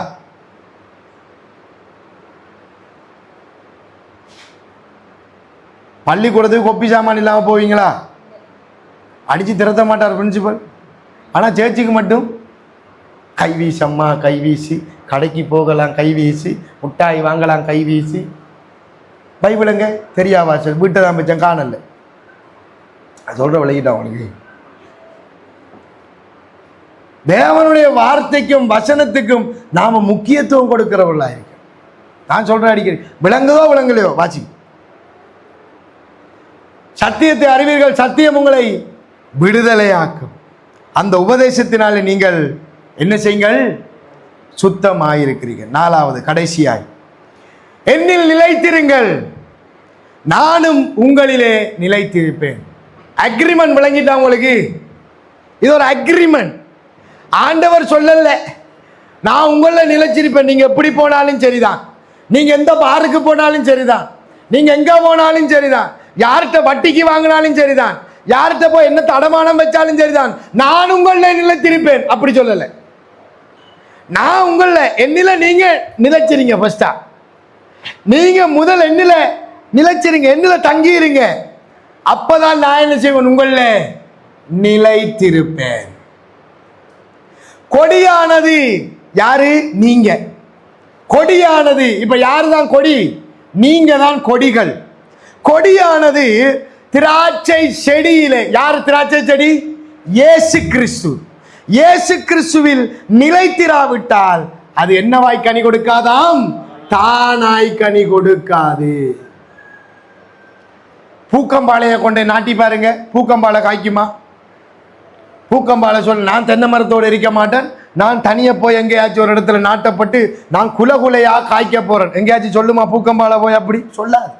பள்ளிக்கூடத்துக்கு கொப்பி சாமான் இல்லாமல் போவீங்களா? அடித்து திறத்த மாட்டார் பிரின்சிபல். ஆனால் சேர்ச்சிக்கு மட்டும் கைவீசம்மா, கைவீசி கடைக்கு போகலாம், கைவீசி முட்டாய் வாங்கலாம், கைவீசி. பைபிளுங்க தெரியா வாசல் வீட்டை தான் வச்சேன் காணல. சொல்ற விளக்கிட்டான் அவனுக்கு. தேவனுடைய வார்த்தைக்கும் வசனத்துக்கும் நாம முக்கியத்துவம் கொடுக்கிறவர்களா இருக்கு. நான் சொல்றேன் அடிக்கடி, விளங்குதோ விளங்கலையோ வாசி. சத்தியத்தை அறிவீர்கள், சத்தியம் உங்களை விடுதலையாக்கும். அந்த உபதேசத்தினாலே நீங்கள் என்ன செய்யுங்கள்? சுத்தமாயிருக்கிறீர்கள். 4வது கடைசியாய், என்னில் நிலைத்திருங்கள், நானும் உங்களிலே நிலைத்திருப்பேன். அக்ரிமெண்ட் விளங்கிட்டா உங்களுக்கு? இது ஒரு அக்ரிமெண்ட். ஆண்டவர் சொல்லல நான் உங்கள நிலைச்சிருப்பேன். நீங்க எப்படி போனாலும் சரிதான், நீங்க எந்த பாருக்கு போனாலும் சரிதான், நீங்க எங்க போனாலும் சரிதான், யார்கிட்ட வட்டிக்கு வாங்கினாலும் சரிதான், யார்கிட்ட போய் என்ன தடமானம் வச்சாலும் சரிதான், நான் உங்கள நிலைத்திருப்பேன். அப்படி சொல்லல. நான் உங்கள என்னில நீங்க நிலைச்சிருங்க. ஃபர்ஸ்டா நீங்க முதல் என்னில நிலைச்சிருங்க, என்னில தங்கியிருங்க. அப்பதான் நான் என்ன செய்வேன்? உங்கள நிலைத்திருப்பேன். கொடியானது யாரு? நீங்க. கொடியானது இப்ப யாரு தான் கொடி? நீங்க தான் கொடிகள். கொடியானது திராட்சை செடியிலே, யார் திராட்சை செடி? இயேசு கிறிஸ்து. இயேசு கிறிஸ்துவில் நிலைத்திராவிட்டால் அது என்னவாய் கனி கொடுக்காதாம்? தானாய் கனி கொடுக்காது. பூக்கம்பாளைய கொண்டே நாட்டி பாருங்க, பூக்கம்பாளை காய்க்குமா? பூக்கம்பாளை சொல்ல, நான் தென்னை மரத்தோடு இருக்க மாட்டேன், நான் தனியே போய் எங்கேயாச்சும் ஒரு இடத்துல நாட்டப்பட்டு நான் குலகுலையா காய்க்க போறேன், எங்கேயாச்சும் சொல்லுமா பூக்கம்பாளை போய்? அப்படி சொல்லாது.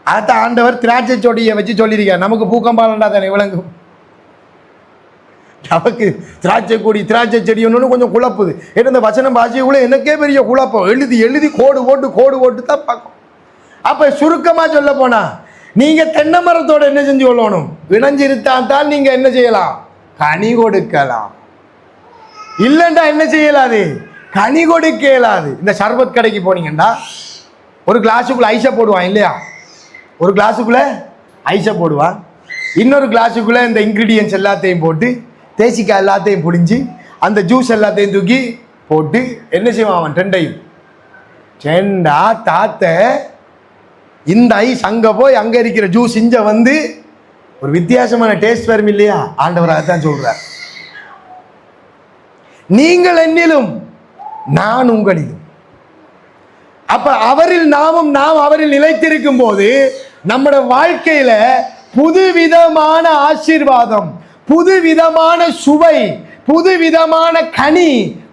அதான் ஆண்டவர் திராட்சை செடியை வச்சு சொல்லியிருக்கார். நமக்கு பூக்கம்பாலண்டா தானே விளங்கும். நமக்கு திராட்சை கொடி, திராட்சை செடி ஒன்று கொஞ்சம் குழப்புது. ஏன்னா இந்த வசனம் பாசிக்குள்ள எனக்கே பெரிய குழப்பம். எழுதி கோடு ஓட்டு தான் பார்க்கும். அப்ப சுருக்கமா சொல்ல போனா, நீங்க தென்னை மரத்தோட என்ன செஞ்சு கொள்ளணும்? இணைஞ்சிருத்தான் நீங்க என்ன செய்யலாம்? கனி கொடுக்கலாம். இல்லைண்டா என்ன செய்யலாது? கனி கொடுக்க இயலாது. இந்த சர்பத் கடைக்கு போனீங்கன்னா ஒரு கிளாஸுக்குள்ள ஐஸை போடுவான் இல்லையா? ஒரு கிளாஸுக்குள்ள ஐஸை போடுவான். இன்னொரு கிளாஸுக்குள்ள இந்த இன்கிரீடியன்ஸ் எல்லாத்தையும் போட்டு தேசிக்காய் எல்லாத்தையும் புடிஞ்சு அந்த ஜூஸ் எல்லாத்தையும் தூக்கி போட்டு என்ன செய்வான் அவன் ரெண்டையும் செண்டா தாத்த இந்த ஐஸ் அங்க போய் அங்க இருக்கிற ஜூஸ் இங்க வந்து ஒரு வித்தியாசமான டேஸ்ட் வரும் இல்லையா? ஆண்டவர் அதைத்தான் சொல்றார். நீங்கள் என்னிலும் நான் உங்களிலும். அப்ப அவரில் நாமும் நாம் அவரில் நிலைத்திருக்கும் போது நம்முடைய வாழ்க்கையில புதுவிதமான ஆசீர்வாதம், புதுவிதமான சுவை, புதுவிதமான கனி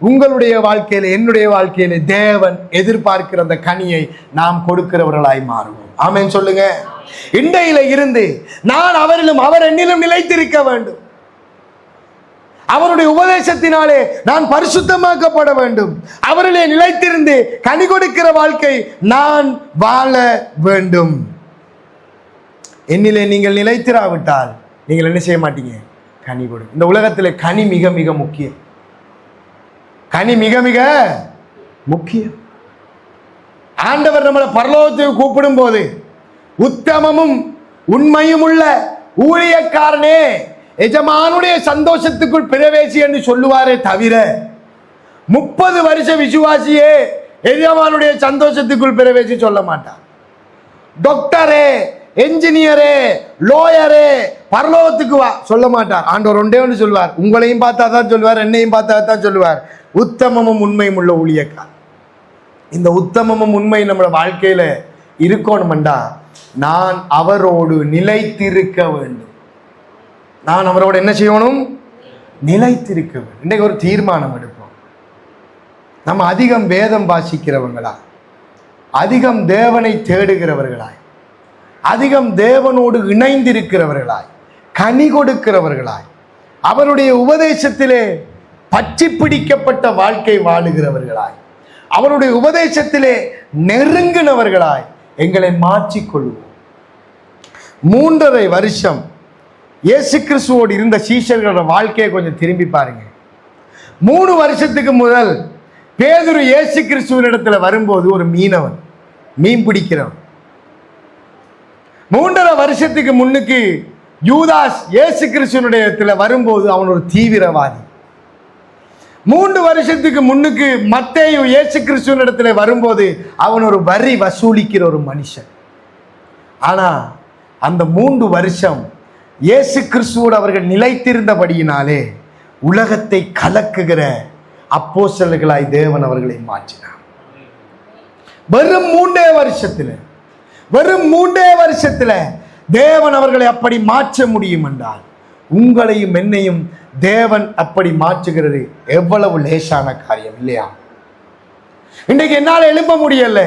உங்களுடைய வாழ்க்கையில என்னுடைய வாழ்க்கையில தேவன் எதிர்பார்க்கிற அந்த கனியை நாம் கொடுக்கிறவர்களாய் மாறுவோம். ஆமென் சொல்லுங்க. இன்றையில இருந்து நான் அவரிலும் அவர் என்னிலும் நிலைத்திருக்க வேண்டும். அவருடைய உபதேசத்தினாலே நான் பரிசுத்தமாக்கப்பட வேண்டும். அவரிலே நிலைத்திருந்து கனி கொடுக்கிற வாழ்க்கை நான் வாழ வேண்டும். என்னிலே நீங்கள் நிலைத்திராவிட்டால் நீங்கள் என்ன செய்ய மாட்டீங்க? கனி கொடு. இந்த உலகத்தில் கனி மிக மிக முக்கியம். கனி மிக மிக முக்கியம். ஆண்டவர் நம்மளை பரலோகத்துக்கு கூப்பிடும் போது உத்தமமும் உண்மையும் உள்ள ஊழியக்காரனே எஜமானுடைய சந்தோஷத்துக்குள் பிரவேசி என்று சொல்லுவாரே தவிர 30 வருஷ விசுவாசியே எஜமானுடைய சந்தோஷத்துக்குள் பிரவேசி சொல்ல மாட்டார். டாக்டரே, என்ஜினியரே, லோயரே பரலோகத்துக்கு வா சொல்ல மாட்டார். ஆண்டவர் ஒன்றே ஒன்று சொல்வார், உங்களையும் பார்த்தா தான் சொல்வார், என்னையும் பார்த்தா தான் சொல்லுவார், உத்தமமும் உண்மையும் உள்ள ஊழியக்காரர். இந்த உத்தமமும் உண்மை நம்மளோட வாழ்க்கையில இருக்கணும்டா நான் அவரோடு நிலைத்திருக்க வேண்டும். நான் அவரோடு என்ன செய்யணும்? நிலைத்திருக்க வேண்டும். இன்றைக்கு ஒரு தீர்மானம் எடுப்போம். நம்ம அதிகம் வேதம் வாசிக்கிறவங்களா, அதிகம் தேவனை தேடுகிறவர்களாய், அதிகம் தேவனோடு இணைந்திருக்கிறவர்களாய், கனி கொடுக்கிறவர்களாய், அவருடைய உபதேசத்திலே பற்றி பிடிக்கப்பட்ட வாழ்க்கை வாழுகிறவர்களாய், அவருடைய உபதேசத்திலே நெருங்கினவர்களாய் எங்களை மாற்றிக்கொள்வோம். 3.5 வருஷம் இயேசு கிறிஸ்துவோடு இருந்த சீஷர்களோட வாழ்க்கையை கொஞ்சம் திரும்பி பாருங்க. 3 வருஷத்துக்கு முதல் பேதுரு இயேசு கிறிஸ்துவினிடத்துல வரும்போது ஒரு மீனவன், மீன் பிடிக்கிறவன். 3.5 வருஷத்துக்கு முன்னுக்கு யூதாஸ் இயேசு கிறிஸ்துவினுடைய இடத்துல வரும்போது அவன் ஒரு தீவிரவாதி. 3 வருஷத்துக்கு முன்னுக்கு மத்தேயு இயேசு கிறிஸ்துவின் இடத்துல வரும்போது அவன் ஒரு வரி வசூலிக்கிற ஒரு மனுஷன். ஆனா அந்த 3 வருஷம் இயேசு கிறிஸ்துவோடு அவர்கள் நிலைத்திருந்தபடியினாலே உலகத்தை கலக்குகிற அப்போஸ்தலர்களாய் தேவன் அவர்களை மாற்றினார். வெறும் 3 வருஷத்துல தேவன் அவர்களை அப்படி மாற்ற முடியும் என்றால் உங்களையும் என்னையும் தேவன் அப்படி மாற்றுகிறது எவ்வளவு லேசான காரியம் இல்லையா? இன்றைக்கு என்னால எழும்ப முடியல,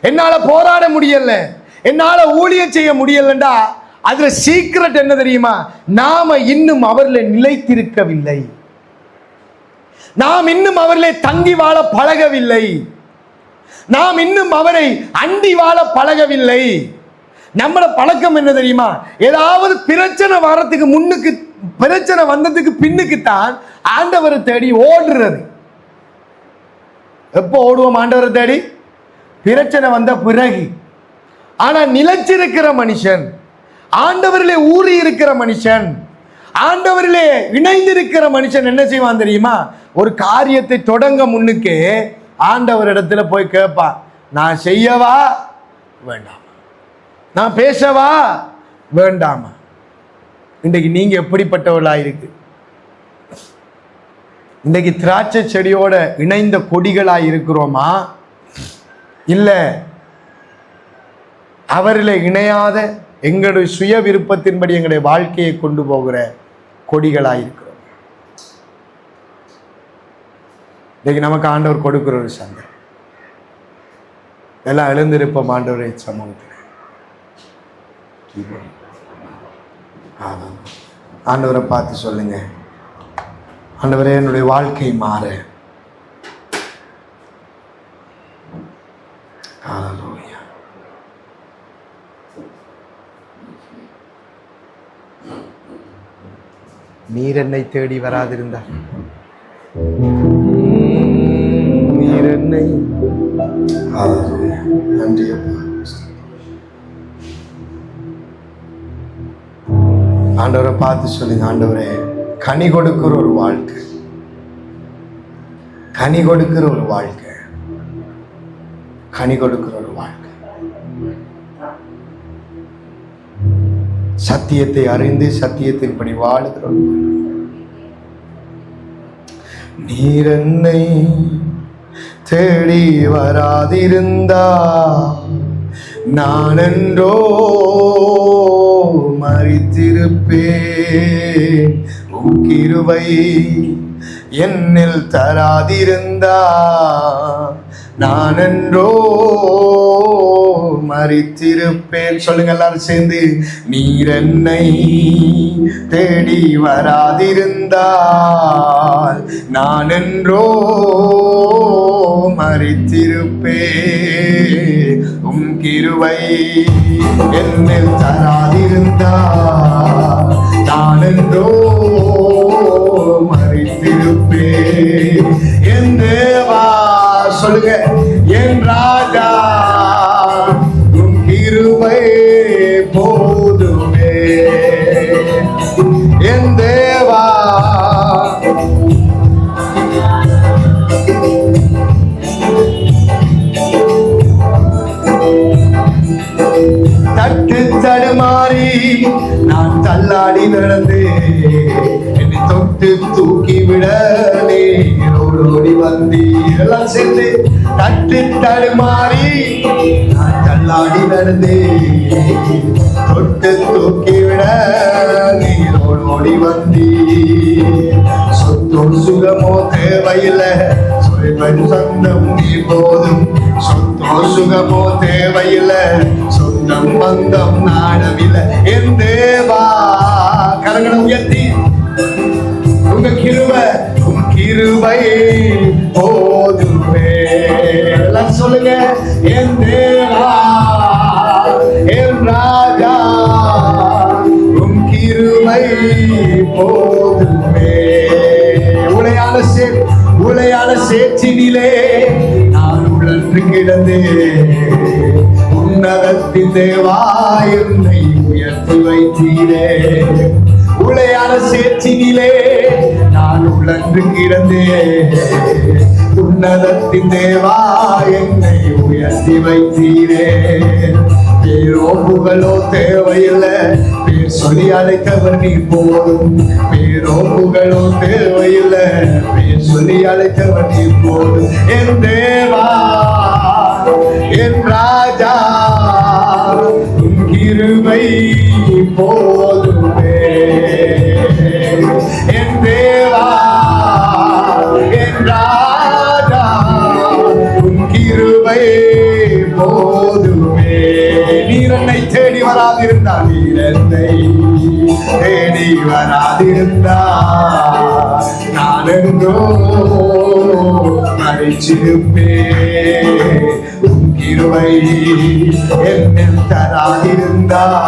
என்னால போராட முடியல, என்னால ஊழியம் செய்ய முடியலண்டா அதுல சீக்ரெட் என்ன தெரியுமா? நாம இன்னும் அவரில் நிலைத்திருக்கவில்லை, நாம் இன்னும் அவரில் தங்கி வாழ பழகவில்லை, நாம் இன்னும் அவரை அண்டி வாழ பழகவில்லை. நம்மள பழக்கம் என்ன தெரியுமா? ஏதாவது பிரச்சனை வரத்துக்கு முன்னுக்கு, பிரச்சனை வந்ததுக்கு பின்னுக்கு தான் ஆண்டவரை தேடி ஓடுறது. எப்போ ஓடுவோம் ஆண்டவரை தேடி? பிரச்சனை வந்த பிறகு. ஆனா நிலைச்சிருக்கிற மனுஷன், ஆண்டவரிலே ஊறி இருக்கிற மனுஷன், ஆண்டவரிலே இணைந்திருக்கிற மனுஷன் என்ன செய்வான் தெரியுமா? ஒரு காரியத்தை தொடங்க முன்னுக்கே ஆண்டவரிடத்துல போய் கேட்பான், நான் செய்யவா வேண்டாமா, நான் பேசவா வேண்டாமா? இன்றைக்கு நீங்க எப்படிப்பட்டவர்களா இருக்கு? இன்றைக்கு திராட்சை செடியோட இணைந்த கொடிகளா இருக்கிறோமா, இல்ல அவரில் இணையாத எங்களுடைய சுய விருப்பத்தின்படி எங்களுடைய வாழ்க்கையை கொண்டு போகிற கொடிகளாக இருக்கிறோம்? இன்னைக்கு நமக்கு ஆண்டவர் கொடுக்கிற ஒரு சந்தை. எல்லாம் எழுந்திருப்போம் ஆண்டவரை சமூகத்தில். ஆண்டவரை பார்த்து சொல்லுங்க, ஆண்டவரே என்னுடைய வாழ்க்கை மாற. நீர் என்னை தேடி வராதிருந்தார், நீர் என்னை நன்றி. ஆண்டவரை பார்த்து சொல்லுங்க, ஆண்டவரே கனி கொடுக்கிற ஒரு வாழ்க்கை, கனி கொடுக்கிற ஒரு வாழ்க்கை, கனி கொடுக்கிற ஒரு வாழ்க்கை. சத்தியத்தை அறிந்து சத்தியத்தின்படி வாழுகிறோம். நீர் என்னை தேடி வராதிருந்தா நான் என்றோ மரித்திருப்பேன். உம் கிருபை என்னில் தராதிருந்தா நான் என்றோ மரித்திருப்பேன். சொல்லுங்க எல்லாரும் சேர்ந்து, நீர் என்னை தேடி வராதிருந்தால் நான் என்றோ மரித்திருப்பேன். உம் கிருபை என்னில் தராதிருந்தால் நான் என்றோ மரித்திருப்பேன். என் தேவா சொல்லுங்க, என் ராஜா உம் கிருபை போதுமே. என் தேவா தட்டு தடுமாறி நான் தள்ளாடி நடந்து என்னை தொட்டு தூக்கி விட ஓடி வந்தீர். எல்லாம் சேர்ந்து, தட்டு தடுமாறி நான் தள்ளாடி நடந்து தொட்டு தூக்கி விட நீரோடு ஓடி வந்தீர். சொத்தோ சுகமோ தேவையில்லை, சொல்வன் சொந்தம் நீ போதும். சொத்தோ சுகமோ தேவையில்லை, சொந்தம் பந்தம் நாடவில்லை. என் தேவா கரங்களை உயர்த்தி, உங்க கிருபை உங்க கிருபை போதுமே. எல்லாம் சொல்லுங்க, என் தேவா என் ராஜா உம் கிருபை போதுமே. உளையான சேற்றினிலே நான் உழன்று கிடந்தேன். உன்னதத்தின் தேவா என்னை உயர்த்தி வைத்தீரே. உளையான சேற்றினிலே நான் உழன்று கிடந்தேன். உன்னதத்தின் தேவா என்னை உயர்த்தி வைத்தீரே. பேரோ புகழோ தேவையில்லை, பேர் சொல்லி அழைத்தவர் நீ போதும். பேரோ புகழோ தேவையில்லை, பேர் சொல்லி அழைத்தவர் நீ போதும். என் தேவா என் ராஜா உன் கிருபை போதுமே. என் தேவா என் ராஜா உன் கிருபை போதுமே. நீர் என்னை தேடி வராதிருந்தால், நீர் என்னை தேடி வராதிருந்தால் நான் எங்கோ மரிச்சிருப்பேன். உன் கிருபை என்னில் தராதிருந்தால்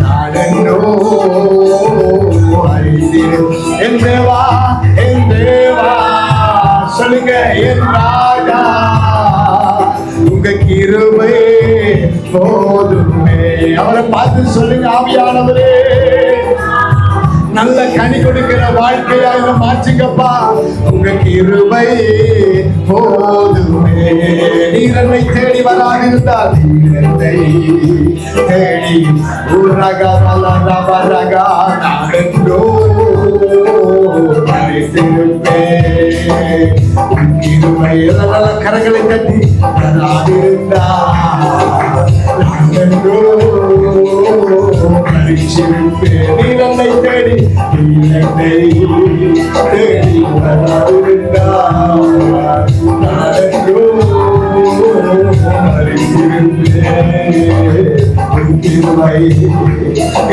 நான் எங்கோ அறிந்திருப்பேன். என் தேவா என் தேவா சொல்லுங்க, என் ராஜா உங்க கிருபை போதுமே. அவரை பார்த்து சொல்லுங்க, ஆவியானவரே நல்ல கனி கொடுக்கிற வாழ்க்கையா இதை மாற்றுங்கப்பா. உங்க கிருபை போதுமே. நீர் என்னை தேடி வராதிருந்தால், நீர் என்னை தேடி உரகா நான் என்றோ மரித்திருப்பேன். கிருபை நல்ல கரங்களை தட்டி வராதிருந்தால் நான் என்றோ மரித்திருப்பேன். நீர் என்னை தேடி வராதிருந்தால் நான் என்றோ மரித்திருப்பேன். கிருபை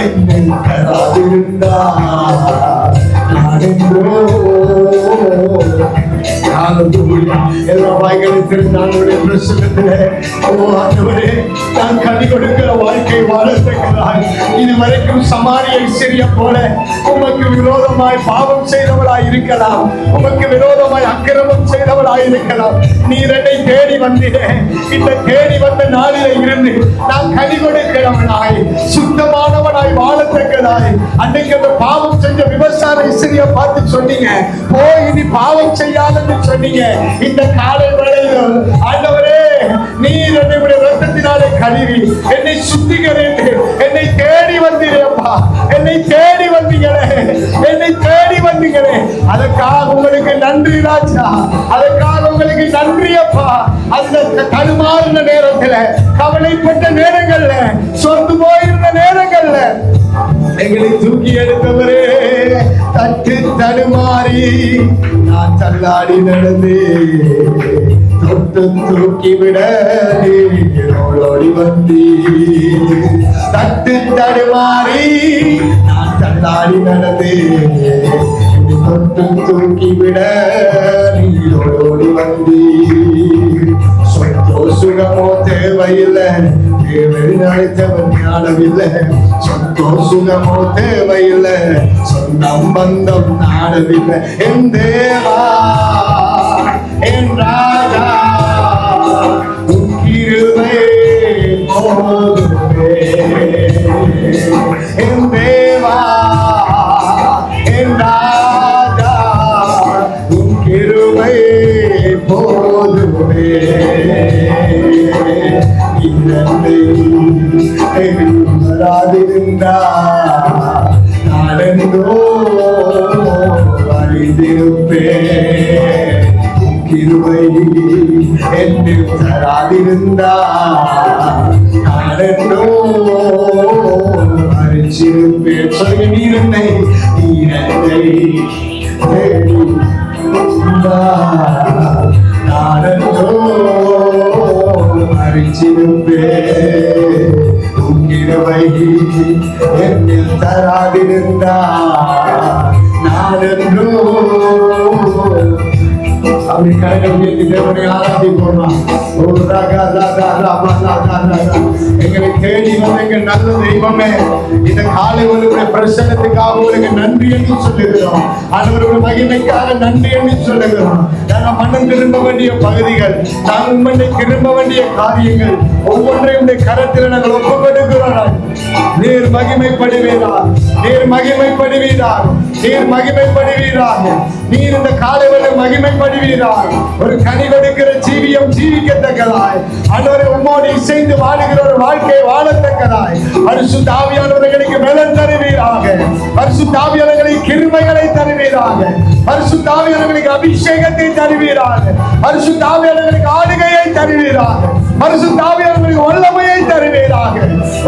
என்னில் தராதிருந்தால் நான் என்றோ எல்லா வாய்களை திருநாளுடைய பிரசனத்திலே நான் கனி கொடுக்கிற வாழ்க்கை வாழத்தக்கதாய் இதுவரைக்கும் சமாரியை சிறிய போல உமக்கு விரோதமாய் பாவம் செய்தவளாய் இருக்கலாம், உமக்கு விரோதமாய் அக்கிரமம் செய்தவளாய் இருக்கலாம். நீர் என்னை தேடி வந்தீரே. இந்த தேடி வந்த நாளில இருந்து நான் கனி கொடுக்கிறவனாய் சுத்தமானவனாய் வாழத்தக்கதாய் வருகிறதாய். அன்னைக்கு அந்த பாவம் செஞ்ச விபச்சார ஸ்திரியை பார்த்து சொன்னீங்க, போய் இனி பாவம் செய்யாதன்னு சொன்னீங்க. இந்த காலை வேளையில் ஆண்டவரே, நீர் என்னுடைய ரத்தத்தினாலே கழுவி என்னை சுத்திகரித்து என்னை தேடி வந்தீரேப்பா, என்னை தேடி வந்தீங்களே, என்னை தேடி வந்தீங்களே. அதற்காக உங்களுக்கு நன்றி ராஜா, அதற்காக உங்களுக்கு நன்றி அப்பா. அந்த தடுமாறின நேரத்துல, கவலைப்பட்ட நேரங்கள்ல, சொந்து போயிருந்த நேரங்கள்ல எங்களை தூக்கி எடுத்தவரே, தட்டு தடுமாறி நான் தள்ளாடி நடந்து தொட்டு தூக்கிவிட ஓடி வந்தி. தட்டு தடுமாறி நான் தள்ளாடி நடந்து தொட்டு தூக்கிவிட ஓடி வந்தி. சொந்தோ சுகமோ தேவையில்லை, அழைத்தவன் ஞானவில்லை. சொந்தோ சுகமோ தேவையில்லை, சொந்தம் பந்தம் நாடவில்லை. என் தேவா, என் ராஜா, உன் கிருபை போதுமே. என் தேவா, என் ராஜா, உன் கிருபை போதுமே. வராதிருந்தா நானெந்தோ அறிந்திருப்பேன். கிருபை என்னில் தராதிருந்தா நானெந்தோ அறிந்திருப்பேன். சொல்லுங்க, நீரத்தை தேடி நானெந்தோ அறிந்திருப்பேன். கிருபை என்னில் தராதிருந்தா நானென்றோ. அப்படி கரங்கள் உயர்த்தி தேவனை ஆராதிப்போமா. எங்களை தேடி வந்த எங்கள் நல்ல தெய்வமே, இந்த காலை உங்களுடைய பிரசன்னத்துக்காக உங்களுக்கு நன்றி என்று சொல்லுகிறோம். ஆண்டவருடைய மகிமைக்காக நன்றி என்று சொல்லுகிறோம். நாங்கள் மனம் திரும்ப வேண்டிய பகுதிகள், நாங்கள் உண்மை திரும்ப வேண்டிய காரியங்கள் ஒவ்வொன்றையும் கரத்தில் நாங்கள் ஒப்புக்கொடுக்கிறோம். நீர் மகிமைப்படுவீரார், நீர் மகிமைப்படுவீரார், நீர் மகிமைப்படுவீரார். நீர் இந்த காலை மகிமைப்படுவீரார். ஒரு கனி கொடுக்கிற ஜீவியம் ஜீவிக்கத்தக்கதாய், ஆண்டவரே உம்மோடு இசைந்து வாழுகிற ஒரு வாழ்க்கையை வாழத்தக்கதாய் பரிசுத்த ஆவியானவர்களுக்கு பலன் தருவீராக. பரிசுத்த ஆவியானவர்களுக்கு கிருபைகளை தருவீராக. பரிசுத்த ஆவியானவர்களுக்கு அபிஷேகத்தை தருவீராக. பரிசுத்த ஆவியானவர்களுக்கு ஆளுகையை தருவீராக. பரிசுத்த ஆவியானவர்களுக்கு வல்லமையை தருவீராக.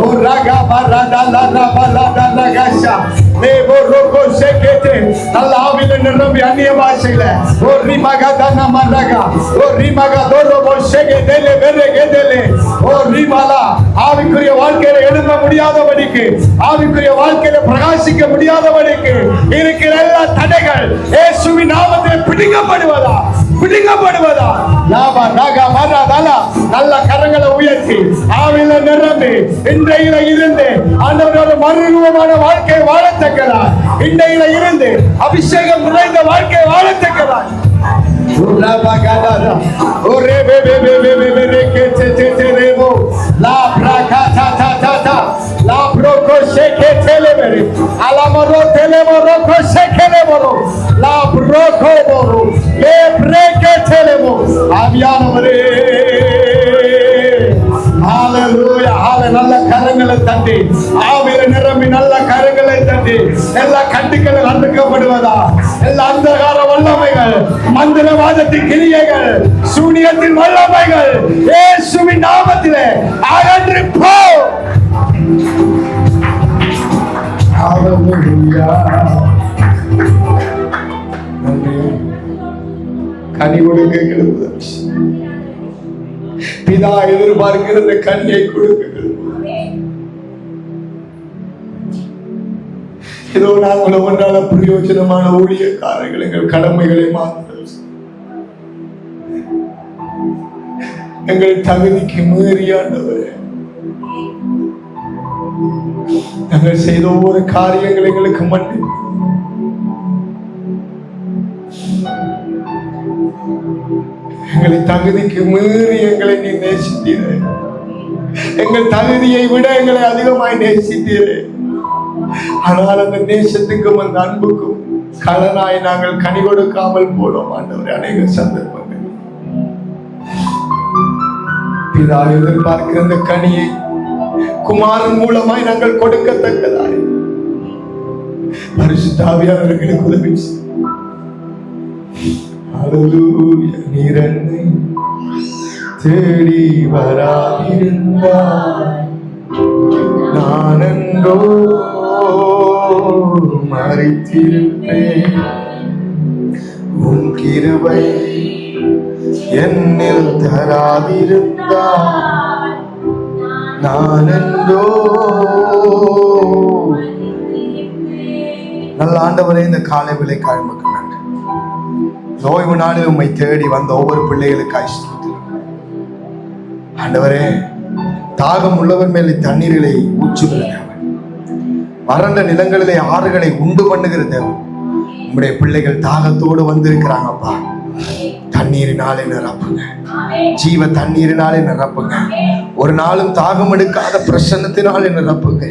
ஓ ராகா பரதா லரா பலதா லகஷா தேவோ ரோகோ சேகேதே. நல்ல ஆவியில நிரம்பி அந்நிய பாஷையில ஓ ரிமகதா நமரகா ஓ ரிமகா தோரோபோ சேகேதேலே வெரகேதேலே ஓ ரிமலா. ஆவிக்குரிய வாழ்க்கையில எழும்ப முடியாதபடிக்கு, ஆவிக்குரிய வாழ்க்கையில பிரகாசிக்க முடியாதபடிக்கு இருக்கிற எல்லா தடைகள் இயேசுவின் நாமத்தில் பிடிக்கப்படுவதா, பிடிக்கப்படுவதா. லாபா ராகா மரதா. நல்ல கரங்களை உயர்த்தி ஆவியில நிரம்பி இன்றையில இருந்து ஆண்டவரோட மறுரூபமான வாழ்க்கையை வாழத்தக்கதாய், இன்றையில இருந்து அபிஷேகம் நிறைந்த வாழ்க்கையை வாழத்தக்கதாய். நல்ல கரங்களை தட்டி ஆவியில நிரம்பி நல்ல கரங்களை தட்டி எல்லா கட்டுக்கள் அறுக்கப்படுவதா, எல்லா அந்தகார வல்லமைகள், மந்திரவாதத்தின் கிரியைகள், சூனியத்தின் வல்லமைகள் இயேசுவின் நாமத்திலே அகன்று போ. கனி கொடுக்கிறது பிதா எதிர்பார்க்கிறது, கனியை கொடுக்கிறது. இதோ நாங்கள் ஒன்றால பிரயோஜனமான ஊழியக்காரர்கள் எங்கள் கடமைகளை மாற்ற எங்கள் தகுதிக்கு மீறியாண்டவரே, நாங்கள் செய்த ஒவ்வொரு காரியங்கள் எங்களுக்கு மன்னி. எங்களை தகுதிக்கு மீறி எங்களை நீ நேசித்தீரே. எங்கள் தகுதியை விட எங்களை அதிகமாய் நேசித்தீரே. ஆனால் அந்த நேசத்துக்கும் அந்த அன்புக்கும் கடனாய் நாங்கள் கனி கொடுக்காமல் போனோம் ஆண்டவரே. அநேக சந்தர்ப்பங்கள் பிதா எதிர்பார்க்கிற அந்த கனியை குமாரன் மூலமாய் நாங்கள் கொடுக்கத்தக்கதாய் பரிசுத்த ஆவியானவர்களுக்கு உதவி நீர் என்னை தேடி வராதிருந்தாய் நான் என்றோ மறித்திருப்பேன். உன் கிருபை என்னில் தராதிருந்தாய் நான் என்றோ. நல்ல ஆண்டவரே, இந்த காலை விலை காய்மக்கு நன்றி. ஓய்வு நாளில் உம்மை தேடி வந்த ஒவ்வொரு பிள்ளைகளுக்கு ஆண்டவரே, தாகம் உள்ளவர் மேலே தண்ணீர்களை ஊற்றுகிற தேவன், வறண்ட நிலங்களிலே ஆறுகளை உண்டு பண்ணுகிற தேவன். உங்களுடைய பிள்ளைகள் தாகத்தோடு வந்திருக்கிறாங்கப்பா. தண்ணீரினாலே நிரப்புங்க, ஜீவ தண்ணீரினாலே நிரப்புங்க. ஒரு நாளும் தாகம் எடுக்காத பிரசன்னத்தினாலே நிரப்புங்க.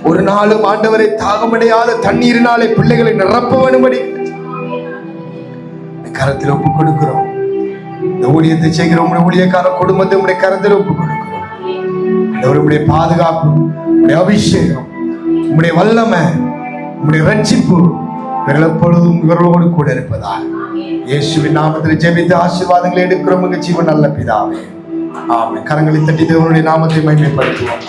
ஒரு நாளும் ஆண்டவரை தாகமடையாத தண்ணீரினாலே பிள்ளைகளை நிரப்ப வேணும்படி கரத்தில் ஒப்புக் கொடுக்கிறோம். இந்த ஊழியத்தை செய்கிற உங்களுடைய ஊழியக்கார குடும்பத்தை உங்களுடைய கரத்தில் ஒப்புக் கொடுக்கிறோம். உங்களுடைய பாதுகாப்பு, உங்களுடைய அபிஷேகம், உங்களுடைய வல்லமை, உங்களுடைய ரட்சிப்பு இவர்கள் எப்பொழுதும் இவர்களோடு கூட இருப்பதாக இயேசுவின் நாமத்தில் ஜெபித்து ஆசீர்வாதங்களை எடுக்கிறோம். ஜீவன் நல்ல பிதாவே, ஆமென். கரங்களை தட்டி தேவனுடைய நாமத்தை மகிமைப்படுத்துவோம்.